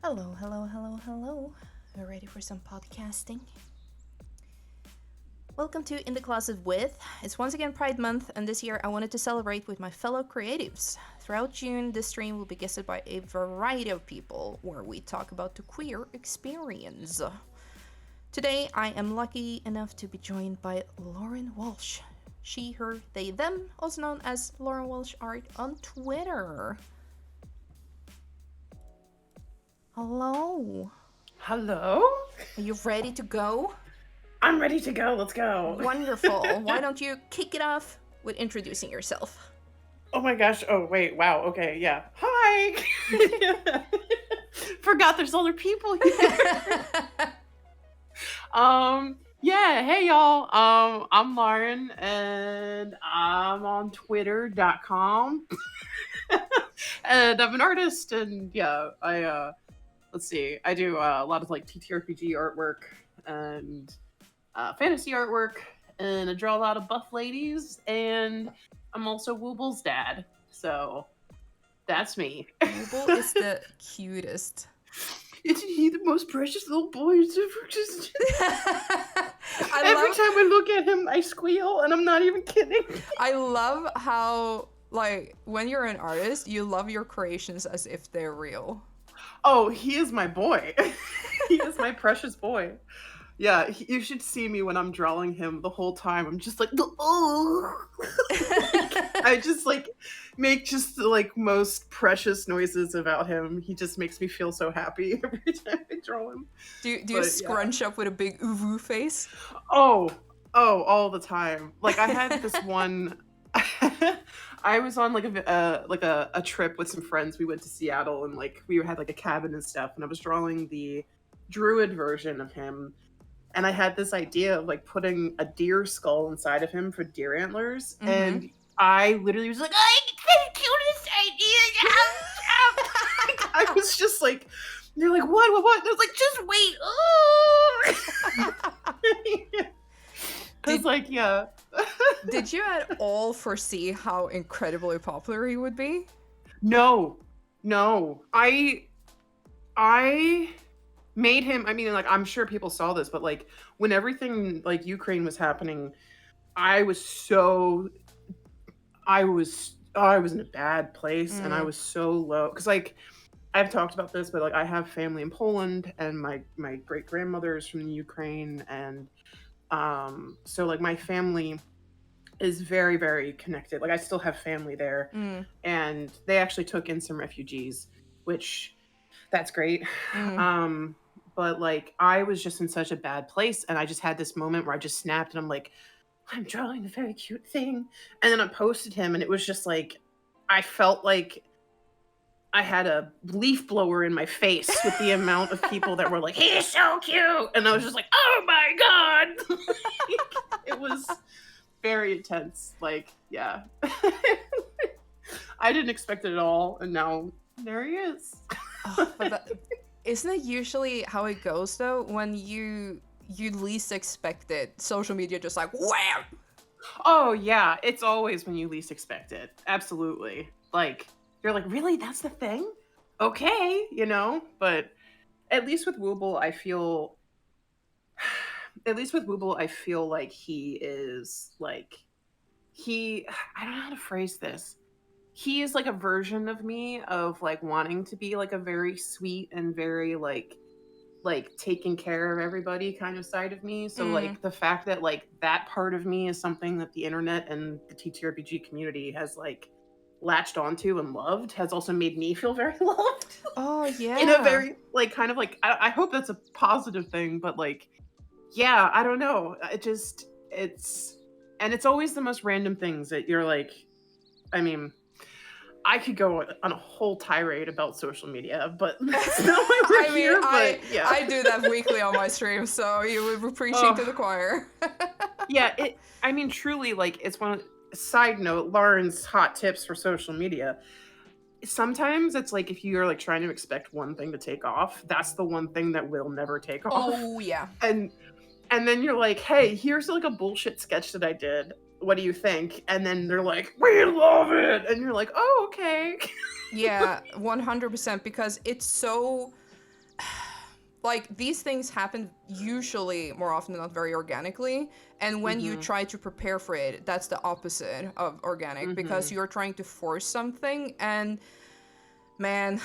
Hello, hello, hello, hello. Are you ready for some podcasting? Welcome to In the Closet with. It's once again Pride Month, and this year I wanted to celebrate with my fellow creatives. Throughout June, this stream will be guested by a variety of people, where we talk about the queer experience. Today, I am lucky enough to be joined by Lauren Walsh. She, her, they, them, also known as Lauren Walsh Art on Twitter. Hello. Hello? Are you ready to go? I'm ready to go. Let's go. Wonderful. Why don't you kick it off with introducing yourself? Oh my gosh. Oh, wait. Wow. Okay. Yeah. Hi. Forgot there's other people here. Yeah. Hey, y'all. I'm Lauren, and I'm on Twitter.com. And I'm an artist, and yeah, let's see. I do a lot of like TTRPG artwork and fantasy artwork, and I draw a lot of buff ladies, and I'm also Wooble's dad. So that's me. Wooble is the cutest. Isn't he the most precious little boy who's ever existed? Every love, time I look at him, I squeal, and I'm not even kidding. I love how, like, when you're an artist, you love your creations as if they're real. Oh, he is my boy. He is my precious boy. Yeah, you should see me when I'm drawing him the whole time. I'm just like, oh. I just like make just the like most precious noises about him. He just makes me feel so happy every time I draw him. Do you scrunch up with a big uwu face? Oh, all the time. Like I had this one. I was on like a trip with some friends. We went to Seattle, and like we had like a cabin and stuff, and I was drawing the druid version of him. And I had this idea of like putting a deer skull inside of him for deer antlers. Mm-hmm. And I literally was like, oh, it's the cutest idea. I was just like, they're like, what? And I was like, just wait. Because like, yeah. Did you at all foresee how incredibly popular he would be? No. I made him, I mean, like, I'm sure people saw this, but like when everything like Ukraine was happening, I was in a bad place, and I was so low, because like I've talked about this, but like I have family in Poland, and my great grandmother is from the Ukraine, and so like my family is very, very connected. Like I still have family there, and they actually took in some refugees, which that's great. But like I was just in such a bad place, and I just had this moment where I just snapped, and I'm like, I'm drawing a very cute thing, and then I posted him, and it was just like I felt like I had a leaf blower in my face with the amount of people that were like, he's so cute, and I was just like, oh my god. It was very intense. Like, yeah. I didn't expect it at all, and now there he is. Isn't it usually how it goes though? When you least expect it, social media just like wham. Oh yeah, it's always when you least expect it. Absolutely. Like you're like, really? That's the thing? Okay, you know. But at least with Wooble, I feel like he is like I don't know how to phrase this. He is like a version of me of like wanting to be like a very sweet and very like taking care of everybody kind of side of me. So like the fact that like that part of me is something that the internet and the TTRPG community has like latched onto and loved has also made me feel very loved. Oh yeah. In a very like kind of like I hope that's a positive thing, but like yeah, I don't know. It's always the most random things that you're like, I mean, I could go on a whole tirade about social media, but that's not why we're here. But yeah, I do that weekly on my stream, so you would be preaching to the choir. Yeah, I mean, truly, like, it's one. Side note, Lauren's hot tips for social media. Sometimes it's like if you're like trying to expect one thing to take off, that's the one thing that will never take off. Oh yeah. And then you're like, hey, here's like a bullshit sketch that I did. What do you think? And then they're like, we love it. And you're like, oh, okay. Yeah, 100%, because it's so like these things happen usually more often than not very organically, and when you try to prepare for it, that's the opposite of organic, because you're trying to force something. And man,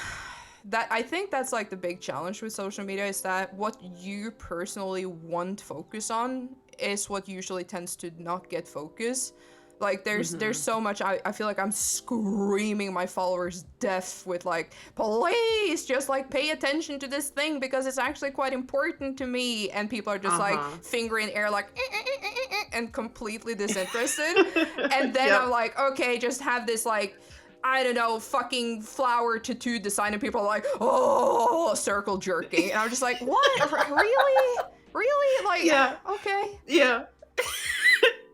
that I think that's like the big challenge with social media, is that what you personally want focus on is what usually tends to not get focus. Like there's so much, I feel like I'm screaming my followers deaf with like, please just like pay attention to this thing because it's actually quite important to me, and people are just like finger in air like and completely disinterested. And then I'm like, okay, just have this like, I don't know, fucking flower tattoo design, and people are like, oh, circle jerking. And I'm just like, what? Really? Really? Like, Yeah. Okay. Yeah.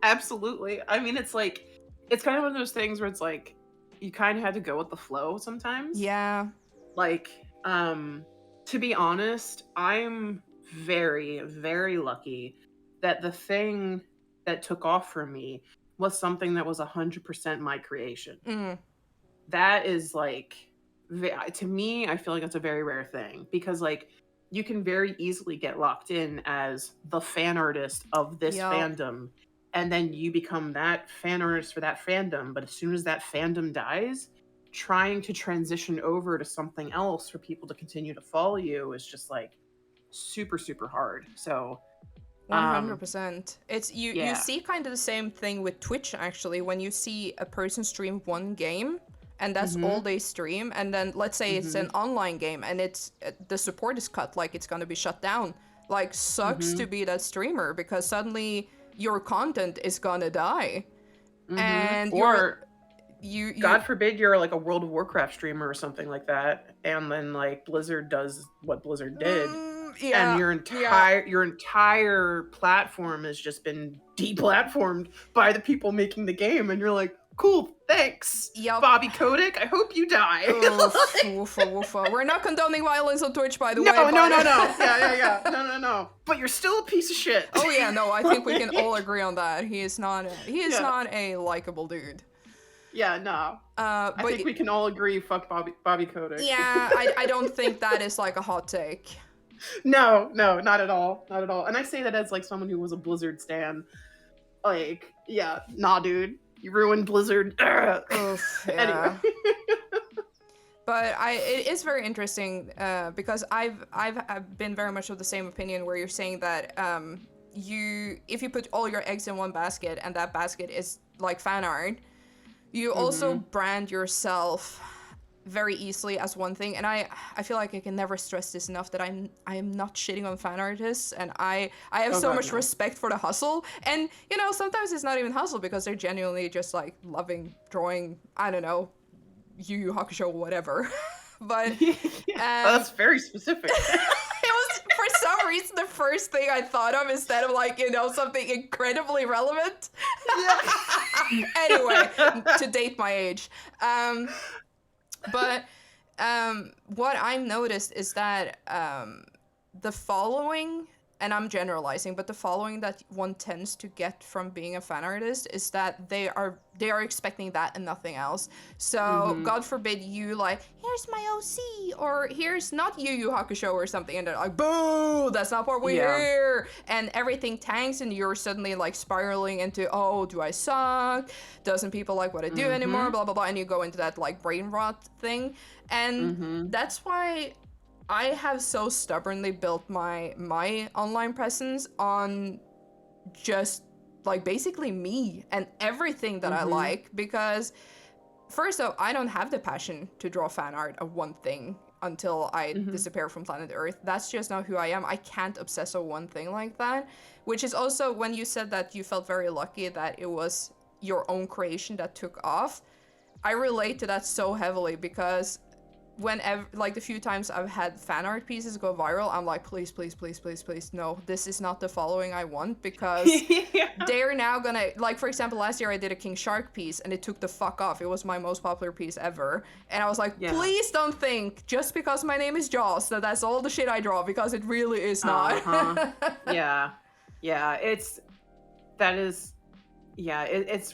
Absolutely. I mean, it's like, it's kind of one of those things where it's like, you kind of had to go with the flow sometimes. Yeah. Like, to be honest, I'm very, very lucky that the thing that took off for me was something that was 100% my creation. That is like, to me, I feel like that's a very rare thing, because like, you can very easily get locked in as the fan artist of this fandom, and then you become that fan artist for that fandom. But as soon as that fandom dies, trying to transition over to something else for people to continue to follow you is just like super, super hard. So 100%. It's you see kind of the same thing with Twitch, actually, when you see a person stream one game and that's all they stream, and then let's say it's an online game and it's the support is cut, like it's gonna be shut down. Like, sucks to be that streamer, because suddenly your content is gonna die. And you God forbid you're like a World of Warcraft streamer or something like that, and then like Blizzard does what Blizzard did, and your entire platform has just been deplatformed by the people making the game, and you're like, cool, thanks, Bobby Kotick, I hope you die. Woofa. We're not condoning violence on Twitch, by the way. No. Yeah. No. But you're still a piece of shit. Oh yeah, no, I think we can all agree on that. He is not a likable dude. Yeah, no. I think we can all agree, fuck Bobby Kotick. Yeah, I don't think that is like a hot take. No, not at all. Not at all. And I say that as like someone who was a Blizzard stan. Like, yeah, nah, dude. You ruined Blizzard. Oof, yeah. Anyway. But it is very interesting because I've been very much of the same opinion, where you're saying that if you put all your eggs in one basket and that basket is like fan art, you also brand yourself very easily as one thing. And I feel like I can never stress this enough, that I am not shitting on fan artists, and I have so much respect for the hustle. And you know, sometimes it's not even hustle, because they're genuinely just like loving drawing, I don't know, Yu Yu Hakusho, whatever. But that's very specific. It was, for some reason, the first thing I thought of instead of like, you know, something incredibly relevant. Anyway, to date my age. But what I've noticed is that the following, and I'm generalizing, but the following that one tends to get from being a fan artist is that they are expecting that and nothing else. So God forbid you like, here's my OC, or here's not Yu Yu Hakusho or something, and they're like, boo, that's not what we hear, and everything tanks, and you're suddenly like spiraling into, oh, do I suck? Doesn't people like what I do anymore? Blah blah blah, and you go into that like brain rot thing, and that's why I have so stubbornly built my online presence on just like basically me and everything that I like, because first off, I don't have the passion to draw fan art of one thing until I disappear from planet Earth. That's just not who I am. I can't obsess on one thing like that, which is also when you said that you felt very lucky that it was your own creation that took off. I relate to that so heavily because whenever, like, the few times I've had fan art pieces go viral, I'm like, please, please, please, please, please, no, this is not the following I want, because Yeah. they're now gonna, like, for example, last year I did a King Shark piece and it took the fuck off. It was my most popular piece ever. And I was like, Yeah. please don't think just because my name is Jaws that that's all the shit I draw, because it really is not. Yeah. Yeah. It's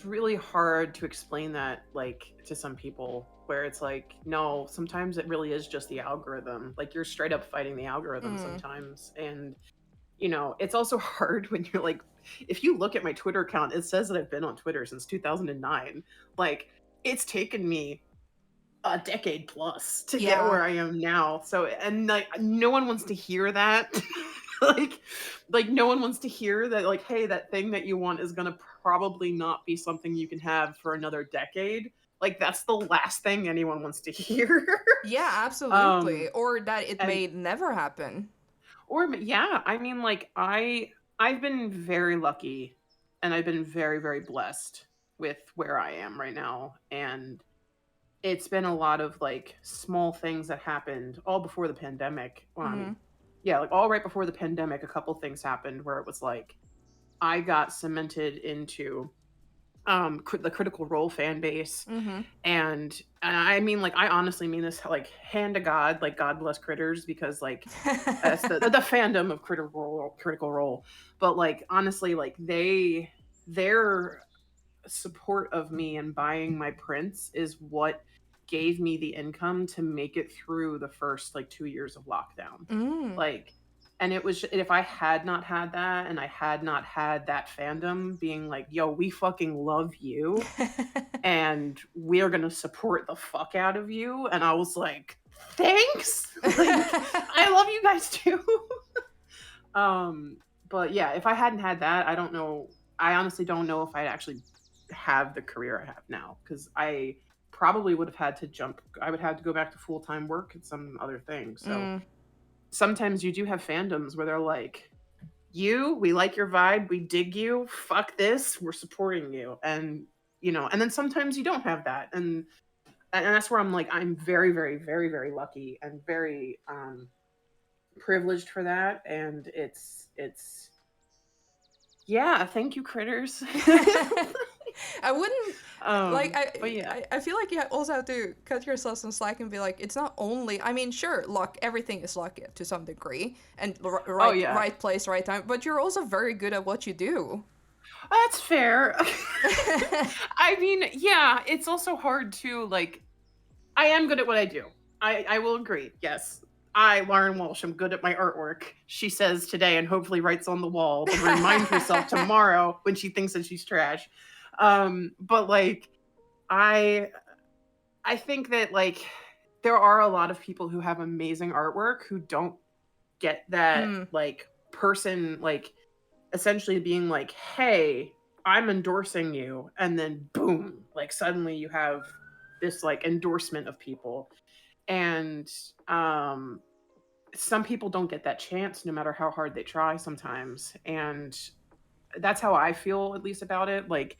really hard to explain that, like, to some people, where it's like, no, sometimes it really is just the algorithm. Like, you're straight up fighting the algorithm sometimes. And, you know, it's also hard when you're like, if you look at my Twitter account, it says that I've been on Twitter since 2009. Like, it's taken me a decade plus to get where I am now. So, and like, no one wants to hear that. like no one wants to hear that, like, hey, that thing that you want is gonna probably not be something you can have for another decade. Like, that's the last thing anyone wants to hear. Yeah, absolutely. um Or that it and may never happen. or yeah, I mean, like, I've been very lucky, and I've been very, very blessed with where I am right now. And it's been a lot of, like, small things that happened all before the pandemic. Well, I mean, yeah, like, all right before the pandemic, a couple things happened where it was like I got cemented into the Critical Role fan base. And I mean, like, I honestly mean this, like, hand to God, like, God bless critters, because, like, that's the fandom of Critical Role. But, like, honestly, like, their support of me and buying my prints is what gave me the income to make it through the first, like, 2 years of lockdown. Like, and it was, if I had not had that, and I had not had that fandom being like, yo, we fucking love you and we're gonna support the fuck out of you, and I was like, thanks. Like, I love you guys too. But yeah, if I hadn't had that, I don't know, I honestly don't know if I'd actually have the career I have now, because I probably would have had to I would have to go back to full-time work and some other things. So sometimes you do have fandoms where they're like, we like your vibe, we dig you, fuck this, we're supporting you. And, you know, and then sometimes you don't have that. And that's where I'm like, I'm very, very, very, very lucky and very privileged for that. And it's yeah, thank you, critters. I wouldn't like but yeah. I feel like you also have to cut yourself some slack and be like, it's not only, I mean, sure, luck, everything is luck to some degree, and right place, right time, but you're also very good at what you do. That's fair. I mean, yeah, it's also hard to, like, I am good at what I do. I will agree. Yes. Lauren Walsh, I'm good at my artwork, she says today, and hopefully writes on the wall to remind herself tomorrow when she thinks that she's trash. But, like, I think that, like, there are a lot of people who have amazing artwork who don't get that, like, person, like, essentially being like, hey, I'm endorsing you, and then boom, like, suddenly you have this, like, endorsement of people. And some people don't get that chance no matter how hard they try sometimes. And that's how I feel, at least, about it. Like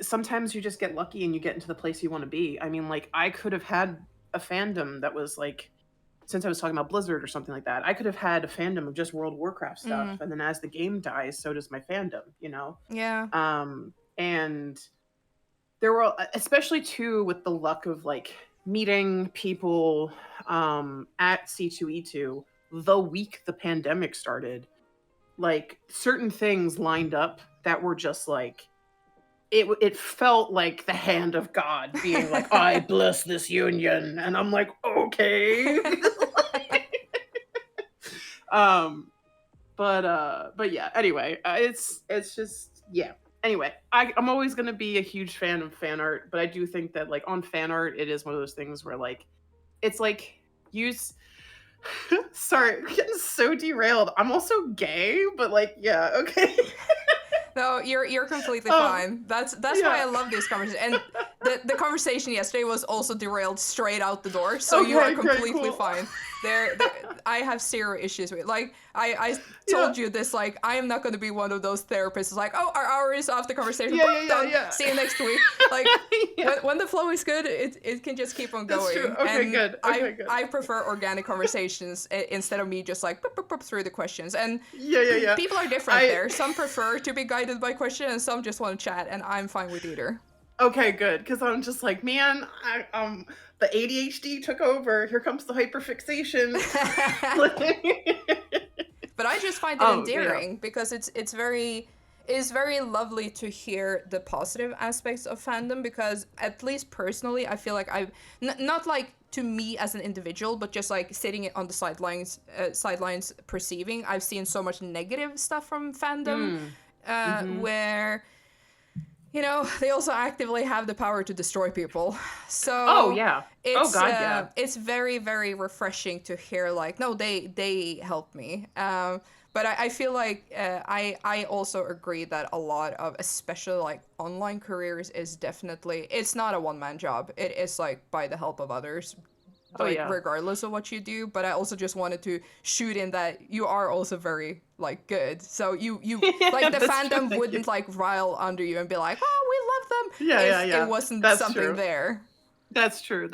sometimes you just get lucky and you get into the place you want to be. I mean, like, I could have had a fandom that was like, since I was talking about Blizzard or something like that, I could have had a fandom of just World of Warcraft stuff. And then as the game dies, so does my fandom, you know? Yeah. And there were, especially too, with the luck of, like, meeting people at C2E2 the week the pandemic started, like, certain things lined up that were just like, it felt like the hand of God being like, I bless this union. And I'm like, okay. But yeah, anyway, it's just, yeah. Anyway, I'm always going to be a huge fan of fan art, but I do think that, like, on fan art, it is one of those things where, like, it's like, sorry, I'm getting so derailed. I'm also gay, but, like, yeah, okay. No, you're completely fine. That's why I love this conversation. And the conversation yesterday was also derailed straight out the door, so okay, you are completely cool. fine. I have zero issues with. Like I told you this. Like I am not going to be one of those therapists. Like, oh, our hour is off the conversation. Done. See you next week. Like when the flow is good, it can just keep on going. That's true. Okay, and good. Okay, good. I prefer organic conversations instead of me just like through the questions. And people are different there. Some prefer to be guided by questions, and some just want to chat. And I'm fine with either. Okay, good. Because I'm just like, man, the ADHD took over. Here comes the hyperfixation. But I just find it endearing because it's very lovely to hear the positive aspects of fandom, because at least personally I feel like I've not like to me as an individual, but just like sitting on the sidelines perceiving, I've seen so much negative stuff from fandom where, you know, they also actively have the power to destroy people. So it's very, very refreshing to hear like, no, they helped me. But I feel like I also agree that a lot of, especially like online careers, is definitely, it's not a one-man job. It is like by the help of others, regardless of what you do. But I also just wanted to shoot in that you are also very like good. So you like the fandom wouldn't like rile under you and be like, oh, we love them. It wasn't something there. That's true.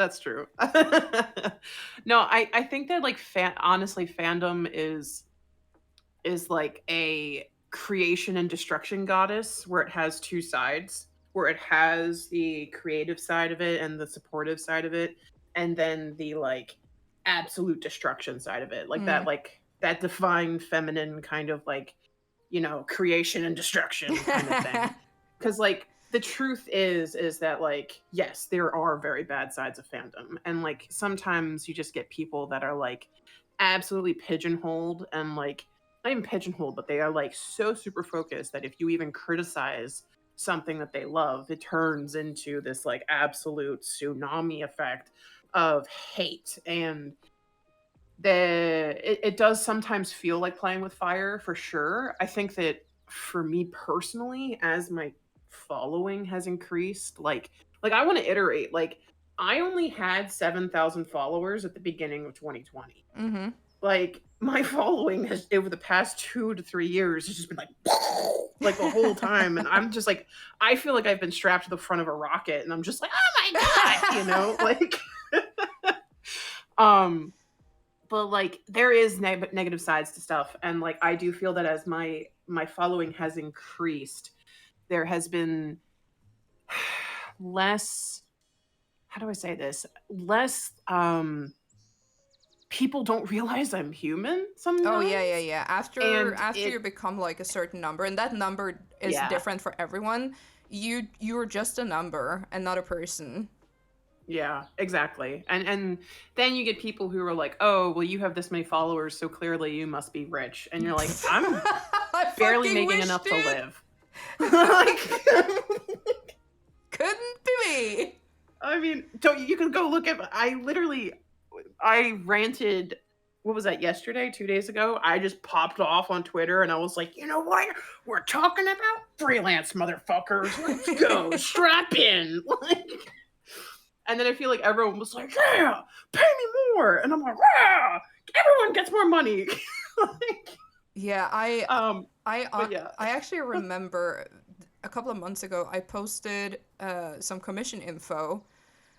No, I think that like honestly, fandom is like a creation and destruction goddess, where it has two sides, where it has the creative side of it and the supportive side of it, and then the like absolute destruction side of it, like that divine feminine kind of like, you know, creation and destruction kind of thing. Because like the truth is that like, yes, there are very bad sides of fandom, and like sometimes you just get people that are like absolutely pigeonholed, and like not even pigeonholed, but they are like so super focused that if you even criticize something that they love, it turns into this like absolute tsunami effect of hate. And it does sometimes feel like playing with fire, for sure. I think that for me personally, as my following has increased, like I want to iterate, like I only had 7,000 followers at the beginning of 2020. Like my following has, over the past 2 to 3 years, has just been like the whole time. And I'm just like, I feel like I've been strapped to the front of a rocket, and I'm just like, oh my God, you know, like, but like there is negative sides to stuff. And like, I do feel that as my following has increased, there has been less, how do I say this? Less, people don't realize I'm human sometimes. Oh yeah. After you become like a certain number, and that number is different for everyone, you're just a number and not a person. Yeah, exactly. And then you get people who are like, oh, well, you have this many followers, so clearly you must be rich. And you're like, I'm barely making enough to live. Like, couldn't be me. I mean, you can go look at, I ranted, what was that, yesterday, 2 days ago? I just popped off on Twitter and I was like, you know what? We're talking about freelance motherfuckers. Let's go. Strap in. Like, and then I feel like everyone was like, yeah, pay me more. And I'm like, yeah, everyone gets more money. Like, yeah, I actually remember a couple of months ago, I posted some commission info.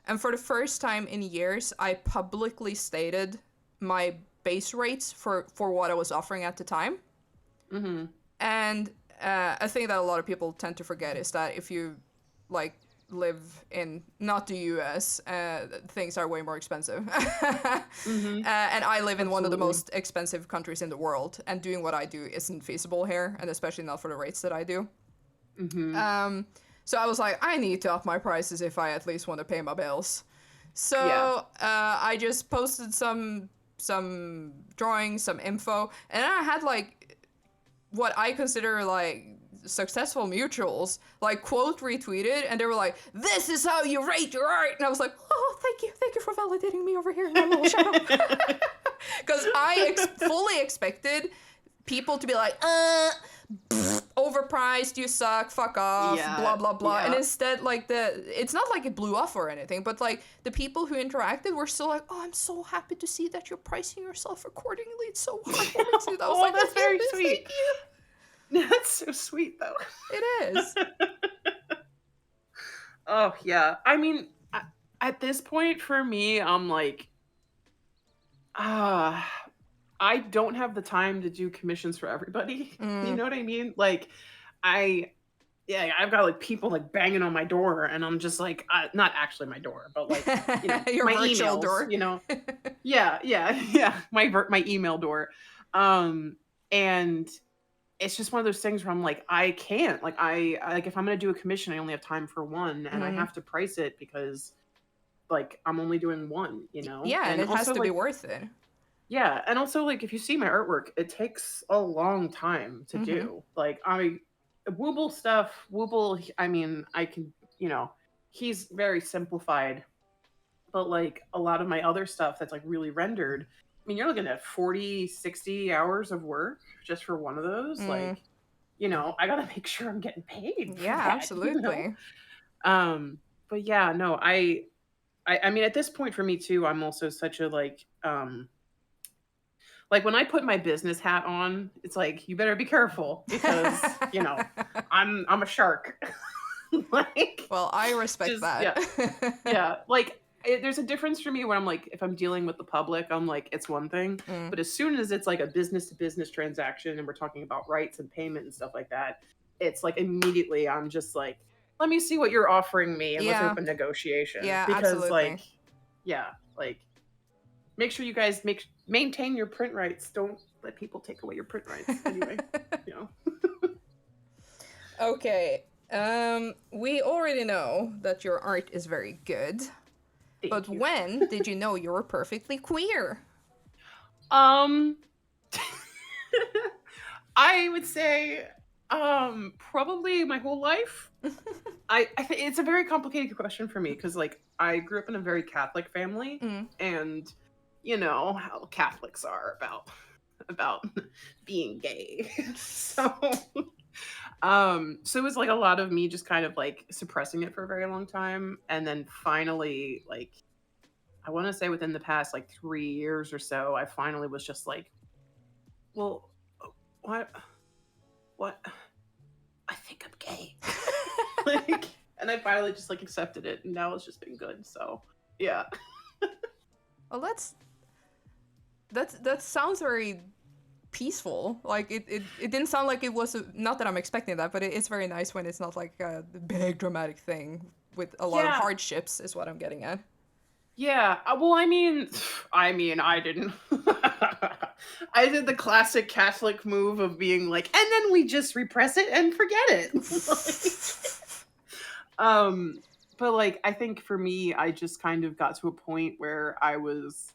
And for the first time in years, I publicly stated my base rates for what I was offering at the time. And a thing that a lot of people tend to forget is that if you like live in not the US, things are way more expensive. And I live in one of the most expensive countries in the world, and doing what I do isn't feasible here, and especially not for the rates that I do. So I was like, I need to up my prices if I at least want to pay my bills. So I just posted some drawings, some info, and I had like what I consider like successful mutuals like quote retweeted, and they were like, this is how you rate your art. And I was like, oh, thank you for validating me over here in my little show. Because I fully expected people to be like, overpriced, you suck, fuck off, blah Yeah, blah blah. And yeah. instead, like, it's not like it blew off or anything, but like the people who interacted were still like, oh, I'm so happy to see that you're pricing yourself accordingly. It's so heartwarming to see that. I was Oh, like, that's very thank sweet. you. That's so sweet, though. It is. Oh, yeah. I mean, at this point for me, I'm like, ah, I don't have the time to do commissions for everybody. You know what I mean? Like, I, yeah, I've got like people like banging on my door, and I'm just like, not actually my door, but like, Your my virtual emails, door. Yeah, yeah, yeah, my email door. And it's just one of those things where I'm like, I can't. Like, like if I'm gonna do a commission, I only have time for one, and I have to price it because like I'm only doing one, Yeah, and it has also to be like, worth it. yeah, and also like if you see my artwork, it takes a long time to do. Like Wooble stuff, Wooble, I mean, I can, he's very simplified, but like a lot of my other stuff that's like really rendered, I mean, you're looking at 40, 60 hours of work just for one of those. Like, I gotta make sure I'm getting paid. Yeah, that, absolutely. But yeah, no, I mean, at this point for me too, I'm also such a like when I put my business hat on, it's like, you better be careful because, I'm a shark. Like, well, I respect that. Yeah. Yeah. Like, there's a difference for me when I'm like, if I'm dealing with the public, I'm like, it's one thing. But as soon as it's like a business to business transaction and we're talking about rights and payment and stuff like that, it's like immediately I'm just like, let me see what you're offering me and let's open negotiation. Yeah, because absolutely. like, yeah, like, make sure you guys maintain your print rights. Don't let people take away your print rights. Anyway, Okay. We already know that your art is very good. But when did you know you were perfectly queer? I would say probably my whole life. I think it's a very complicated question for me because like I grew up in a very Catholic family, and you know how Catholics are about being gay. So it was like a lot of me just kind of like suppressing it for a very long time, and then finally, like, I want to say within the past like 3 years or so, I finally was just like, well, what I think I'm gay. Like, and I finally just like accepted it, and now it's just been good. So yeah. Well, that sounds very peaceful. Like it didn't sound like it was not that I'm expecting that, but it's very nice when it's not like a big dramatic thing with a lot of hardships is what I'm getting at. Yeah, well, I mean, I didn't. I did the classic Catholic move of being like, and then we just repress it and forget it. But like, I think for me, I just kind of got to a point where I was,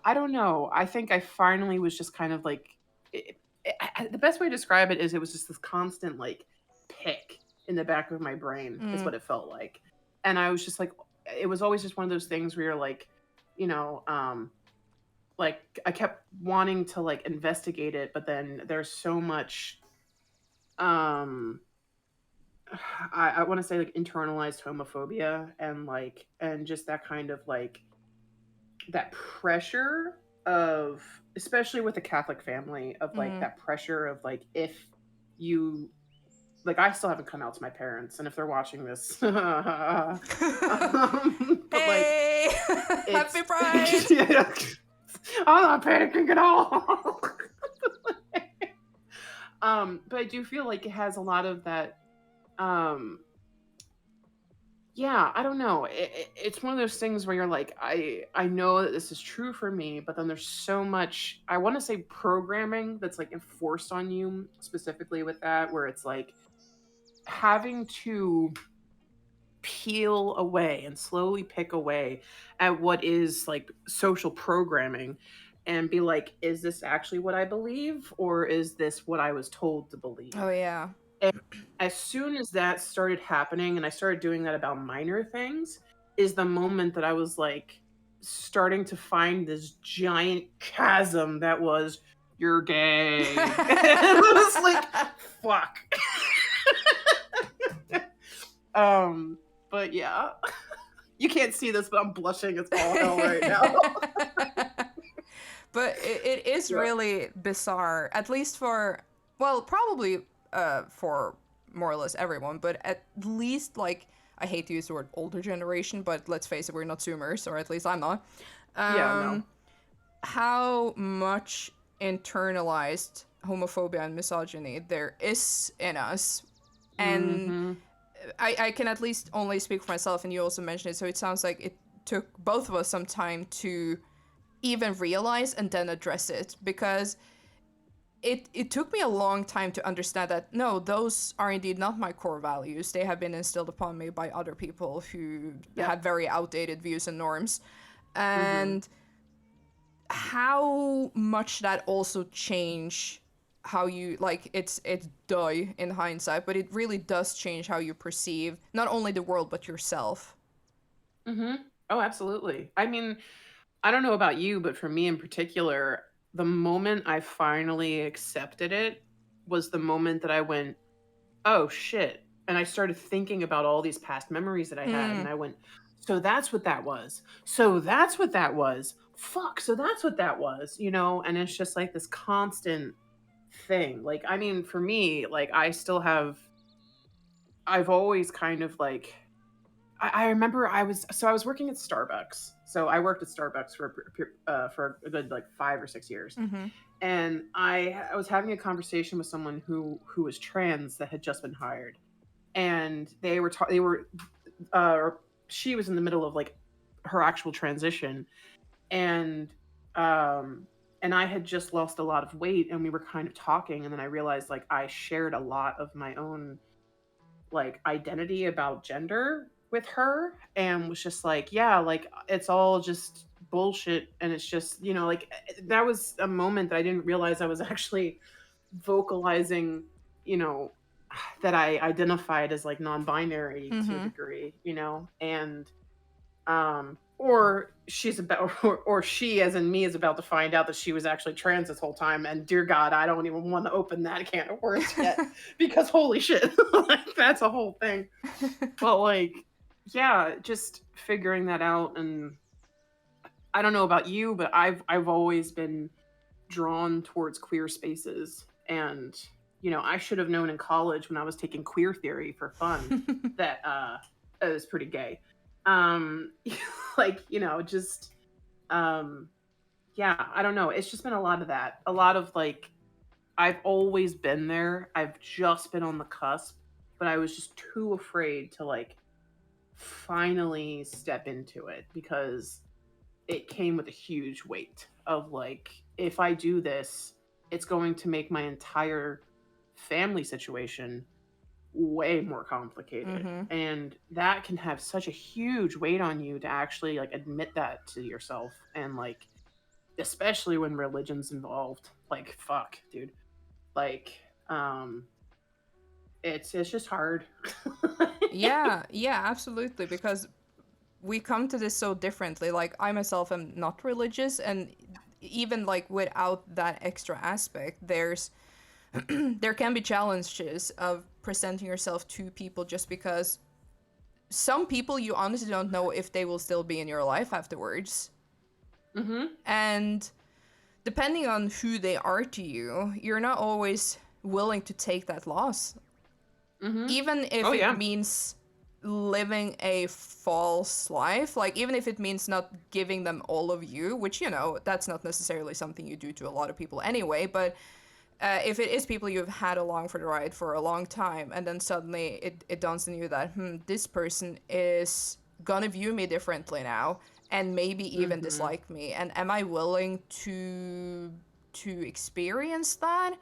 I don't know. I think I finally was just kind of like, the best way to describe it is it was just this constant like pick in the back of my brain is what it felt like. And I was just like, it was always just one of those things where you're like, like I kept wanting to like investigate it, but then there's so much, I want to say like internalized homophobia and just that kind of like that pressure of, especially with the Catholic family, of like that pressure of like, if you like, I still haven't come out to my parents, and if they're watching this, but hey! Like, Happy Pride! I'm not panicking at all. But I do feel like it has a lot of that. Yeah, I don't know. It's one of those things where you're like, I know that this is true for me, but then there's so much, I want to say, programming that's like enforced on you specifically with that, where it's like having to peel away and slowly pick away at what is like social programming and be like, is this actually what I believe, or is this what I was told to believe? Oh yeah. And as soon as that started happening, and I started doing that about minor things, is the moment that I was like starting to find this giant chasm that was, you're gay. And I was like, fuck. But yeah. You can't see this, but I'm blushing as all hell right now. But it is really bizarre, at least for, well, probably for more or less everyone, but at least, like, I hate to use the word older generation, but let's face it, we're not Zoomers, or at least I'm not. Yeah, no. How much internalized homophobia and misogyny there is in us. And I can at least only speak for myself, and you also mentioned it, so it sounds like it took both of us some time to even realize and then address it, because it took me a long time to understand that no, those are indeed not my core values. They have been instilled upon me by other people who have very outdated views and norms. And how much that also change how you, like, it's duh in hindsight, but it really does change how you perceive not only the world but yourself. Oh, absolutely. I mean, I don't know about you, but for me in particular, the moment I finally accepted it was the moment that I went, oh shit. And I started thinking about all these past memories that I had. And I went, so that's what that was. So that's what that was. Fuck. So that's what that was, you know? And it's just like this constant thing. Like, I mean, for me, like, I've always kind of like, I remember I was working at Starbucks. So I worked at Starbucks for a good like 5 or 6 years, and I was having a conversation with someone who was trans that had just been hired, and she was in the middle of like her actual transition, and and I had just lost a lot of weight, and we were kind of talking, and then I realized like I shared a lot of my own like identity about gender with her, and was just like, yeah, like it's all just bullshit, and it's just, you know, like that was a moment that I didn't realize I was actually vocalizing, you know, that I identified as like non-binary to a degree, you know. And or she's about or she, as in me, is about to find out that she was actually trans this whole time, and dear god, I don't even want to open that can of worms yet because holy shit, like that's a whole thing. But like, yeah, just figuring that out. And I don't know about you, but I've always been drawn towards queer spaces. And you know, I should have known in college when I was taking queer theory for fun that it was pretty gay. um like, you know, just yeah, I don't know, it's just been a lot of that, a lot of like, I've always been there, I've just been on the cusp, but I was just too afraid to like finally step into it because it came with a huge weight of like, if I do this, it's going to make my entire family situation way more complicated. And that can have such a huge weight on you to actually like admit that to yourself. And like, especially when religion's involved, like fuck, dude. Like, it's just hard. Yeah, absolutely, because we come to this so differently. Like, I myself am not religious, and even like without that extra aspect, there's there can be challenges of presenting yourself to people, just because some people you honestly don't know if they will still be in your life afterwards. And depending on who they are to you, you're not always willing to take that loss. Even if it means living a false life, like even if it means not giving them all of you, which, you know, that's not necessarily something you do to a lot of people anyway, but if it is people you've had along for the ride for a long time, and then suddenly it dawns on you that this person is gonna view me differently now, and maybe even dislike me, and am I willing to experience that?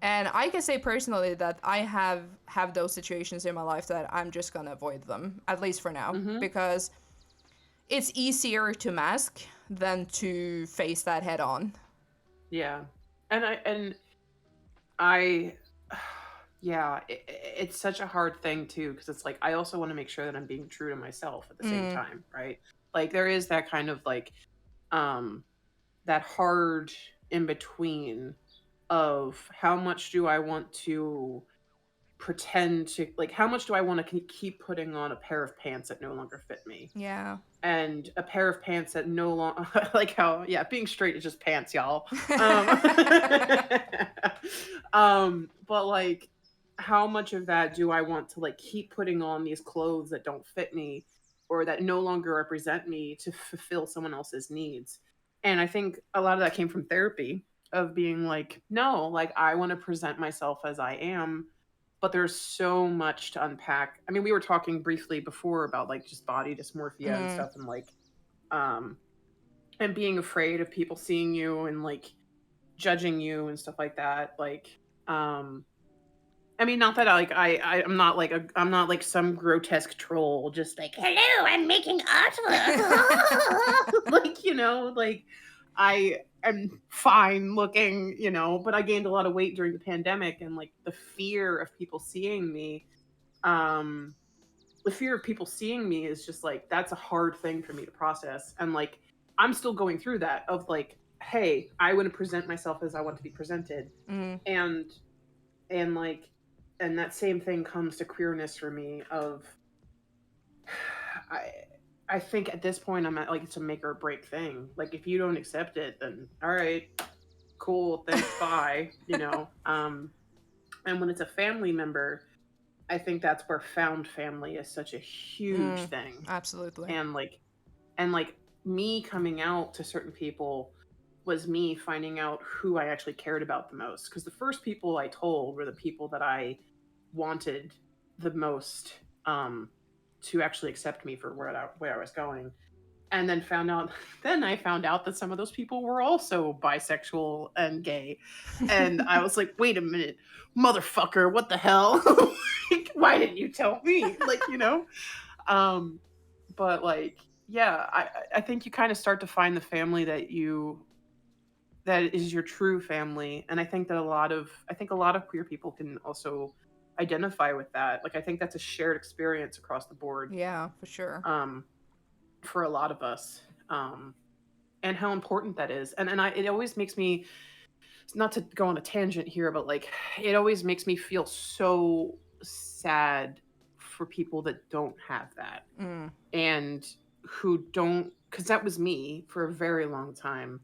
And I can say personally that I have those situations in my life that I'm just gonna avoid them, at least for now, because it's easier to mask than to face that head on. Yeah. And I yeah, it's such a hard thing too, because it's like I also want to make sure that I'm being true to myself at the same time, right? Like there is that kind of like that hard in between of how much do I want to pretend to, like, how much do I want to keep putting on a pair of pants that no longer fit me, Yeah. and a pair of pants that no longer like how, yeah, being straight is just pants, y'all. um but like, how much of that do I want to like keep putting on these clothes that don't fit me or that no longer represent me to fulfill someone else's needs? And I think a lot of that came from therapy, of being like, no, like, I want to present myself as I am, but there's so much to unpack. I mean, we were talking briefly before about like just body dysmorphia and Mm, stuff, and like, um and being afraid of people seeing you and like judging you and stuff like that. Like, um I mean, not that I'm not like I'm not like some grotesque troll just like, hello, I'm making artwork. Like, like, I am fine looking, but I gained a lot of weight during the pandemic, and like um the fear of people seeing me is just like, that's a hard thing for me to process. And like, I'm still going through that of like, hey, I want to present myself as I want to be presented. mm, And like, and that same thing comes to queerness for me of, I I think at this point I'm at like, it's a make or break thing. Like, if you don't accept it, then all right, cool, thanks, bye. And when it's a family member, I think that's where found family is such a huge mm, thing. absolutely. And like, me coming out to certain people was me finding out who I actually cared about the most, because the first people I told were the people that I wanted the most, to actually accept me for where I was going. And then found out then I found out that some of those people were also bisexual and gay. And I was like, wait a minute, motherfucker, what the hell? Like, why didn't you tell me? Like, um but like, yeah, I think you kind of start to find the family that is your true family. And I think a lot of queer people can also identify with that. Like, I think that's a shared experience across the board, Yeah, for sure. um for a lot of us. And how important that is. And it always makes me, not to go on a tangent here, but like, it always makes me feel so sad for people that don't have that, Mm, and who don't, because that was me for a very long time,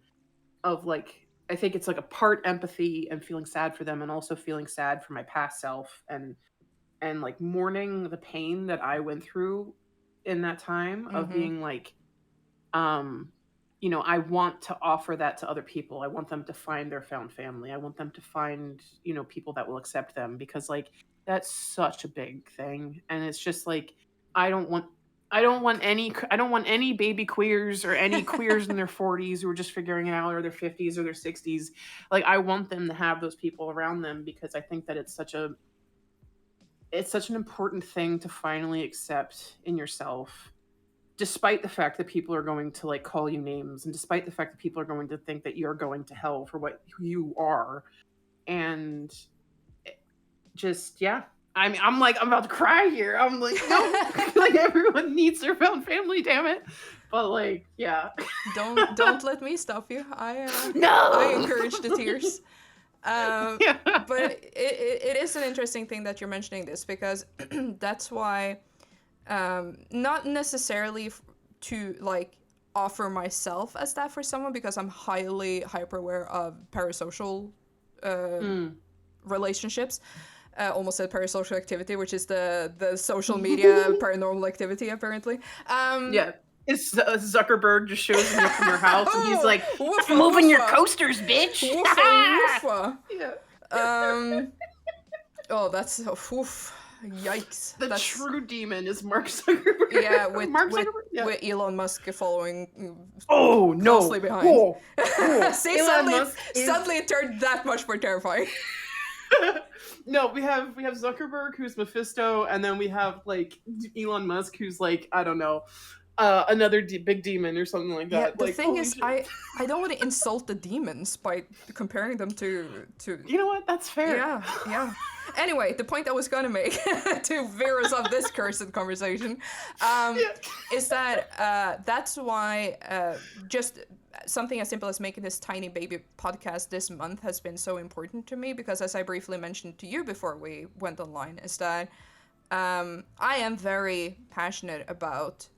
of like, I think it's like a part empathy and feeling sad for them, and also feeling sad for my past self, and like mourning the pain that I went through in that time, of mm-hmm. being like, um I want to offer that to other people. I want them to find their found family. I want them to find, people that will accept them, because like, that's such a big thing. And it's just like, I don't want I don't want any baby queers, or any queers in their 40s who are just figuring it out, or their 50s or their 60s. Like, I want them to have those people around them, because I think that it's such an important thing to finally accept in yourself, despite the fact that people are going to like call you names, and despite the fact that people are going to think that you're going to hell for what you are. And just, yeah, I mean, I'm like, I'm about to cry here. I'm like, no. Like, everyone needs their found family, damn it. But like, yeah. Don't let me stop you. I No. encourage the tears. Yeah. But it is an interesting thing that you're mentioning this, because that's why, not necessarily to like offer myself as that for someone, because I'm highly hyper aware of parasocial Mm. relationships. Almost said parasocial activity, which is the social media paranormal activity, apparently. Yeah. It's Zuckerberg just shows me from her house, and he's like, Woofa, I'm moving your woofa. coasters, bitch. Woofa, woofa. Yeah. Oh, that's oof, yikes. The That's true demon is Mark Zuckerberg. yeah, with Mark with Zuckerberg. Yeah. with Elon Musk following Oh no! closely behind. Whoa. See, Elon Musk is... suddenly it turned that much more terrifying. No, we have Zuckerberg, who's Mephisto, and then we have like Elon Musk, who's like, I don't know. another big demon or something like Yeah, that. the Like, thing holy is, shit. I don't want to insult the demons by comparing them to. You know what? That's fair. Yeah, yeah. Anyway, the point I was gonna make to veer us off this cursed conversation, Yeah. is that that's why just something as simple as making this tiny baby podcast this month has been so important to me, because as I briefly mentioned to you before we went online, is that I am very passionate about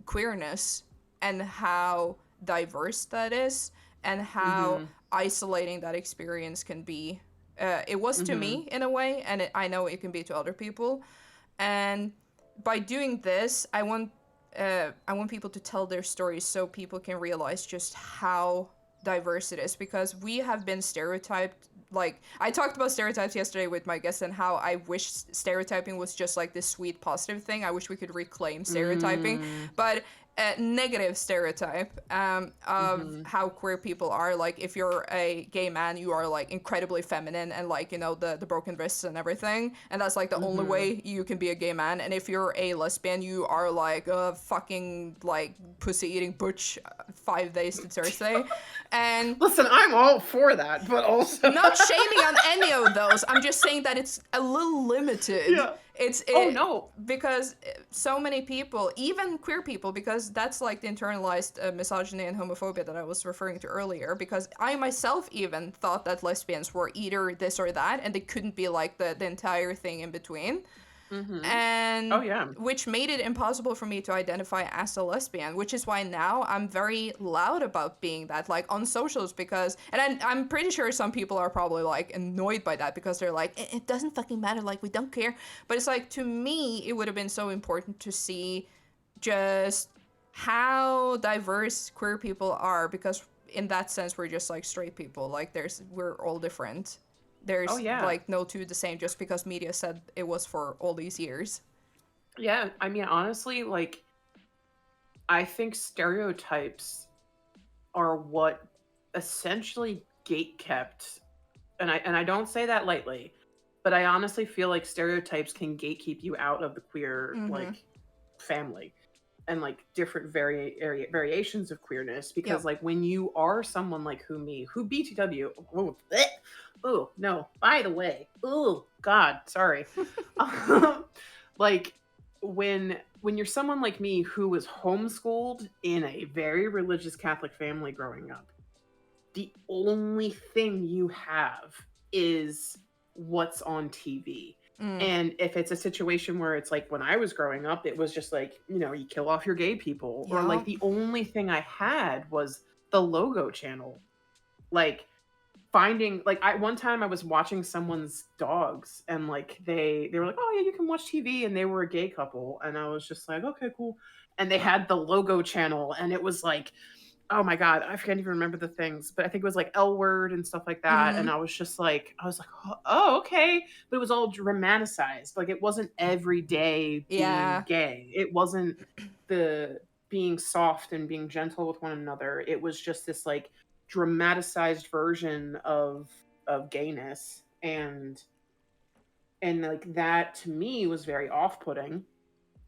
queerness and how diverse that is, and how Mm-hmm. isolating that experience can be. It was to Mm-hmm. me in a way, and I know it can be to other people. And by doing this, I want people to tell their stories so people can realize just how diverse it is, because we have been stereotyped. Like, I talked about stereotypes yesterday with my guests and how I wish stereotyping was just like this sweet positive thing. I wish we could reclaim stereotyping, Mm-hmm. but a negative stereotype of Mm-hmm. how queer people are. Like, if you're a gay man, you are like incredibly feminine and like, you know, the broken wrists and everything, and that's like the only Mm-hmm. way you can be a gay man. And if you're a lesbian, you are like a fucking like pussy eating butch 5 days to Thursday. And Listen, I'm all for that, but also not shaming on any of those. I'm just saying that it's a little limited. yeah. It's Oh no. because so many people, even queer people, because that's like the internalized misogyny and homophobia that I was referring to earlier. Because I myself even thought that lesbians were either this or that, and they couldn't be like the entire thing in between. Mm-hmm. Oh And yeah. which made it impossible for me to identify as a lesbian, which is why now I'm very loud about being that, like on socials, because, and I'm pretty sure some people are probably like annoyed by that, because they're like, it doesn't fucking matter, like we don't care. But it's like, to me, it would have been so important to see just how diverse queer people are, because in that sense, we're just like straight people, like we're all different. Oh There's yeah. like no two the same just because media said it was for all these years. Yeah. I mean, honestly, like, I think stereotypes are what essentially gate kept, and I don't say that lightly, but I honestly feel like stereotypes can gatekeep you out of the queer Mm-hmm. like family and like different variations of queerness, because Yep. like when you are someone like who BTW, oh, bleh, oh no, by the way, oh god, sorry. Like when you're someone like me who was homeschooled in a very religious Catholic family growing up, the only thing you have is what's on TV. Mm. And if it's a situation where it's like when I was growing up, it was just like, you know, you kill off your gay people, or like Yep. the only thing I had was the logo channel. Like finding like I one time I was watching someone's dogs, and like they were like, "Oh yeah, you can watch TV," and they were a gay couple, and I was just like, "Okay, cool." And they had the logo channel, and it was like, oh my god, I can't even remember the things, but I think it was like L Word and stuff like that. And Mm-hmm. I was like, oh, okay. But it was all dramatized. Like it wasn't every day being Yeah. gay. It wasn't the being soft and being gentle with one another. It was just this like dramatized version of gayness. And like that to me was very off-putting.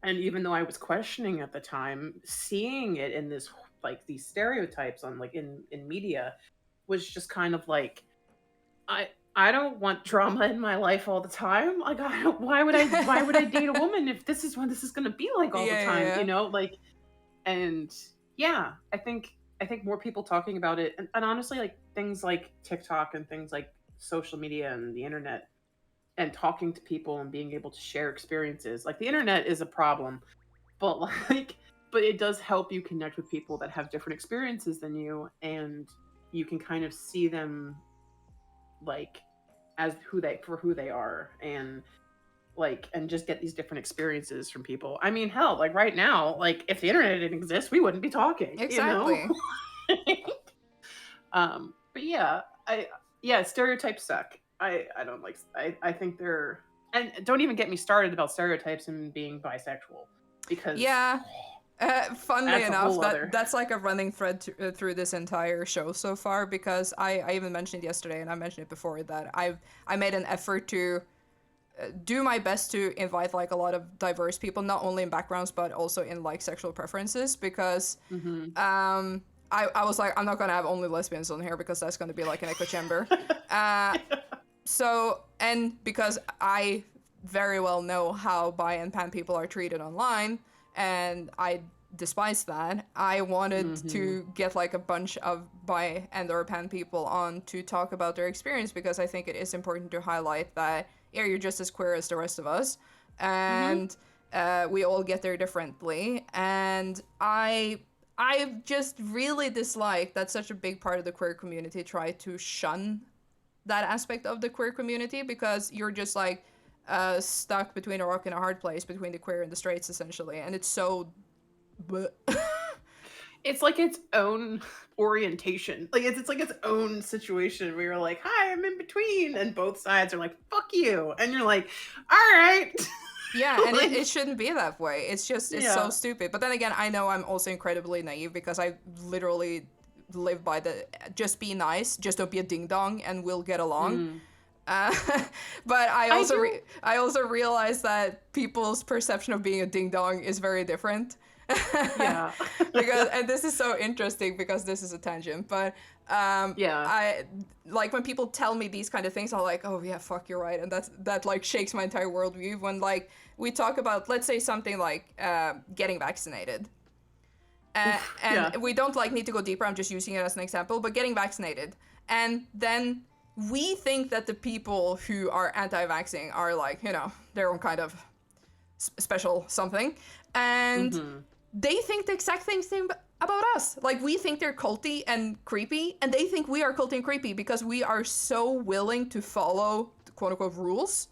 And even though I was questioning at the time, seeing it in this like these stereotypes on like in media was just kind of like I I don't want drama in my life all the time. Like I don't, why would I date a woman if this is what this is going to be like all the Yeah, yeah, time, you yeah. know? Like and yeah, I think more people talking about it, and honestly like things like TikTok and things like social media and the internet and talking to people and being able to share experiences. Like the internet is a problem, but like but it does help you connect with people that have different experiences than you, and you can kind of see them like as who they are, and like and just get these different experiences from people. I mean, hell, like right now, like if the internet didn't exist, we wouldn't be talking, you know? Exactly. But yeah, yeah, stereotypes suck. I don't like I think they're, and don't even get me started about stereotypes and being bisexual, because Yeah. Funnily that's a enough, whole other. that's like a running thread through this entire show so far, because I even mentioned it yesterday and I mentioned it before that I made an effort to do my best to invite like a lot of diverse people, not only in backgrounds but also in like sexual preferences, because I was like, I'm not gonna have only lesbians on here because that's gonna be like an echo chamber. So, and because I very well know how bi and pan people are treated online, and I despise that, I wanted to get like a bunch of bi and or pan people on to talk about their experience, because I think it is important to highlight that, yeah, you're just as queer as the rest of us, and we all get there differently. And I just really dislike that such a big part of the queer community try to shun that aspect of the queer community, because you're just like stuck between a rock and a hard place between the queer and the straights, essentially, and it's so It's like its own orientation. Like it's like its own situation where you're like, hi, I'm in between, and both sides are like, fuck you, and you're like, all right. Yeah, and it shouldn't be that way. It's just, it's so stupid. But then again, I know I'm also incredibly naive, because I literally live by the just be nice, just don't be a ding dong, and we'll get along. But I also realize that people's perception of being a ding dong is very different. Yeah. Because, and this is so interesting because this is a tangent, but I like when people tell me these kind of things, I'm like, oh yeah, fuck, you're right, and that like shakes my entire worldview when like we talk about, let's say, something like getting vaccinated. And we don't like need to go deeper, I'm just using it as an example, but getting vaccinated, and then we think that the people who are anti-vaxxing are like, you know, their own kind of special something, and they think the exact same thing about us. Like, we think they're culty and creepy, and they think we are culty and creepy because we are so willing to follow the quote-unquote rules.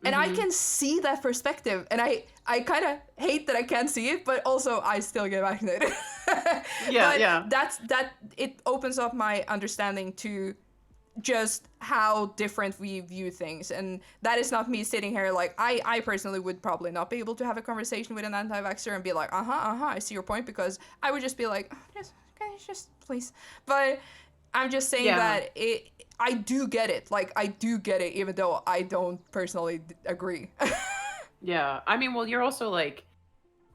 And I can see that perspective, and I kind of hate that I can't see it, but also I still get vaccinated. That it opens up my understanding to just how different we view things, and that is not me sitting here like, I personally would probably not be able to have a conversation with an anti-vaxxer and be like, I see your point, because I would just be like, just please. But I'm just saying that I do get it. Like, I do get it, even though I don't personally agree. Yeah, I mean, well, you're also like,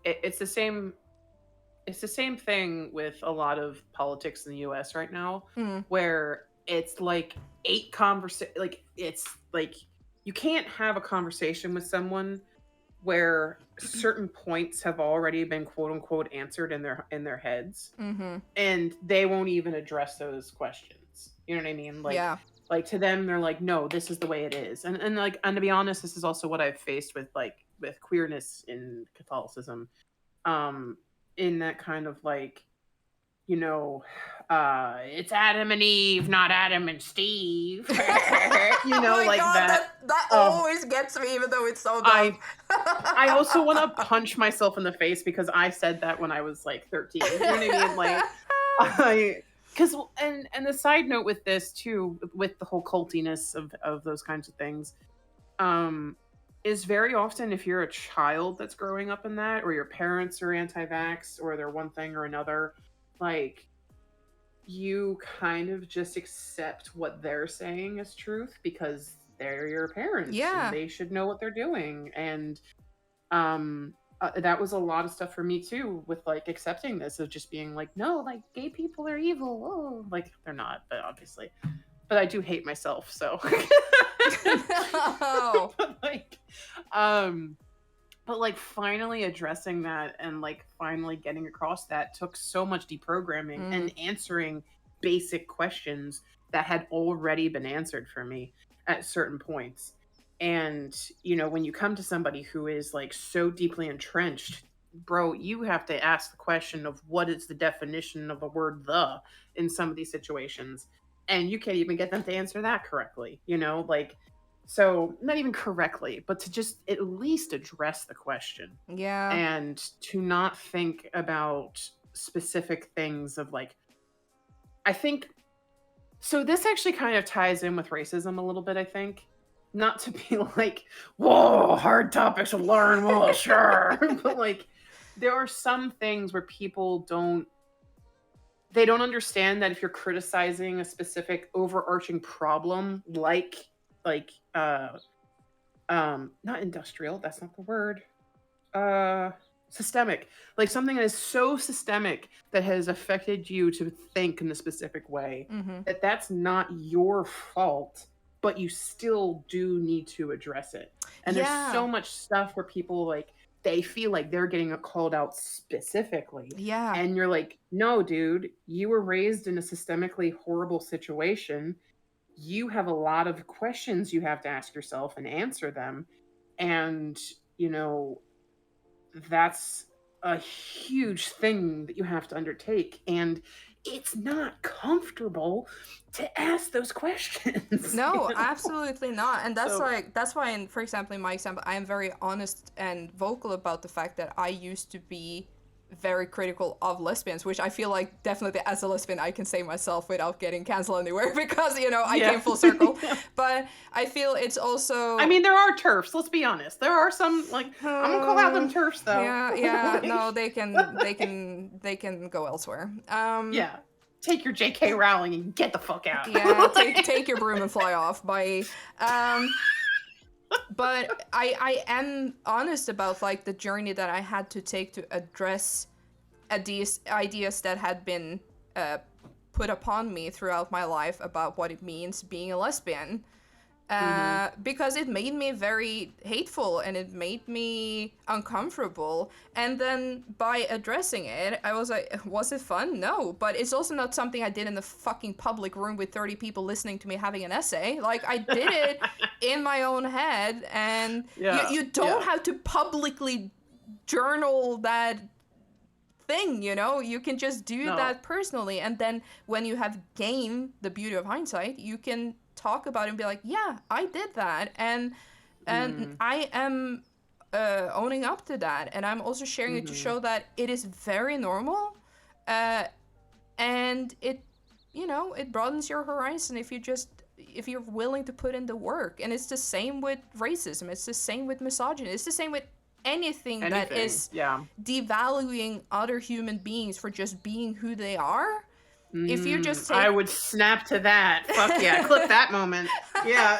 it's the same thing with a lot of politics in the US right now, where it's like it's like you can't have a conversation with someone where certain points have already been quote unquote answered in their heads, and they won't even address those questions. You know what I mean? Like, like to them, they're like, no, this is the way it is. And like, and to be honest, this is also what I've faced with queerness in Catholicism, in that kind of like, you know, it's Adam and Eve, not Adam and Steve. You know, oh my like God, that always gets me, even though it's so dumb. I also want to punch myself in the face because I said that when I was like 13. You know what I mean? Like, because and the side note with this too, with the whole cultiness of those kinds of things, is very often if you're a child that's growing up in that, or your parents are anti-vax, or they're one thing or another, like, you kind of just accept what they're saying as truth because they're your parents. Yeah. And they should know what they're doing. And that was a lot of stuff for me too, with like accepting this, of just being like, no, like gay people are evil. Oh, like they're not, but obviously. But I do hate myself, so. No. But like finally addressing that and like finally getting across that took so much deprogramming and answering basic questions that had already been answered for me at certain points. And, you know, when you come to somebody who is like so deeply entrenched, bro, you have to ask the question of what is the definition of the word "the" in some of these situations. And you can't even get them to answer that correctly, you know, like, so not even correctly, but to just at least address the question. Yeah. And to not think about specific things of like, I think, so this actually kind of ties in with racism a little bit, I think. Not to be like, whoa, hard topics to learn, well, sure. But like, there are some things where people don't understand that if you're criticizing a specific overarching problem, like not industrial, that's not the word. Uh Systemic. Like something that is so systemic that has affected you to think in a specific way Mm-hmm. that that's not your fault, but you still do need to address it. And there's Yeah. so much stuff where people like they feel like they're getting called out specifically, Yeah. and you're like, no dude, you were raised in a systemically horrible situation. You have a lot of questions you have to ask yourself and answer them. And you know, that's a huge thing that you have to undertake, and it's not comfortable to ask those questions. You No, know? absolutely not. And that's So like that's why in, for example, in my example, I am very honest and vocal about the fact that I used to be very critical of lesbians, which I feel like definitely as a lesbian I can say myself without getting canceled anywhere because, you know, I yeah. came full circle. Yeah. But I feel it's I also mean, there are turfs, let's be honest. There are some, like, I'm gonna call out them turfs though. yeah, yeah, Like, no, they can go elsewhere. yeah, take your JK Rowling and get the fuck out. Yeah, Like, take your broom and fly off. Bye. Um, but I am honest about like the journey that I had to take to address these ideas that had been uh, put upon me throughout my life about what it means being a lesbian. mhm. Because it made me very hateful and it made me uncomfortable. And then by addressing it, I was like, was it fun? No. But it's also not something I did in the fucking public room with 30 people listening to me having an essay. Like, I did it in my own head, and Yeah, you don't yeah, have to publicly journal that thing, you know? You can just do no, that personally. And then when you have gained the beauty of hindsight, you can talk about it and be like, yeah, I did that, and mm, I am owning up to that, and I'm also sharing it to mhm, show that it is very normal, uh, and it, you know, it broadens your horizon if you're willing to put in the work. And it's the same with racism, it's the same with misogyny, it's the same with anything that anything, is yeah. devaluing other human beings for just being who they are. If you just I take would snap to that. Fuck yeah, clip that moment. Yeah.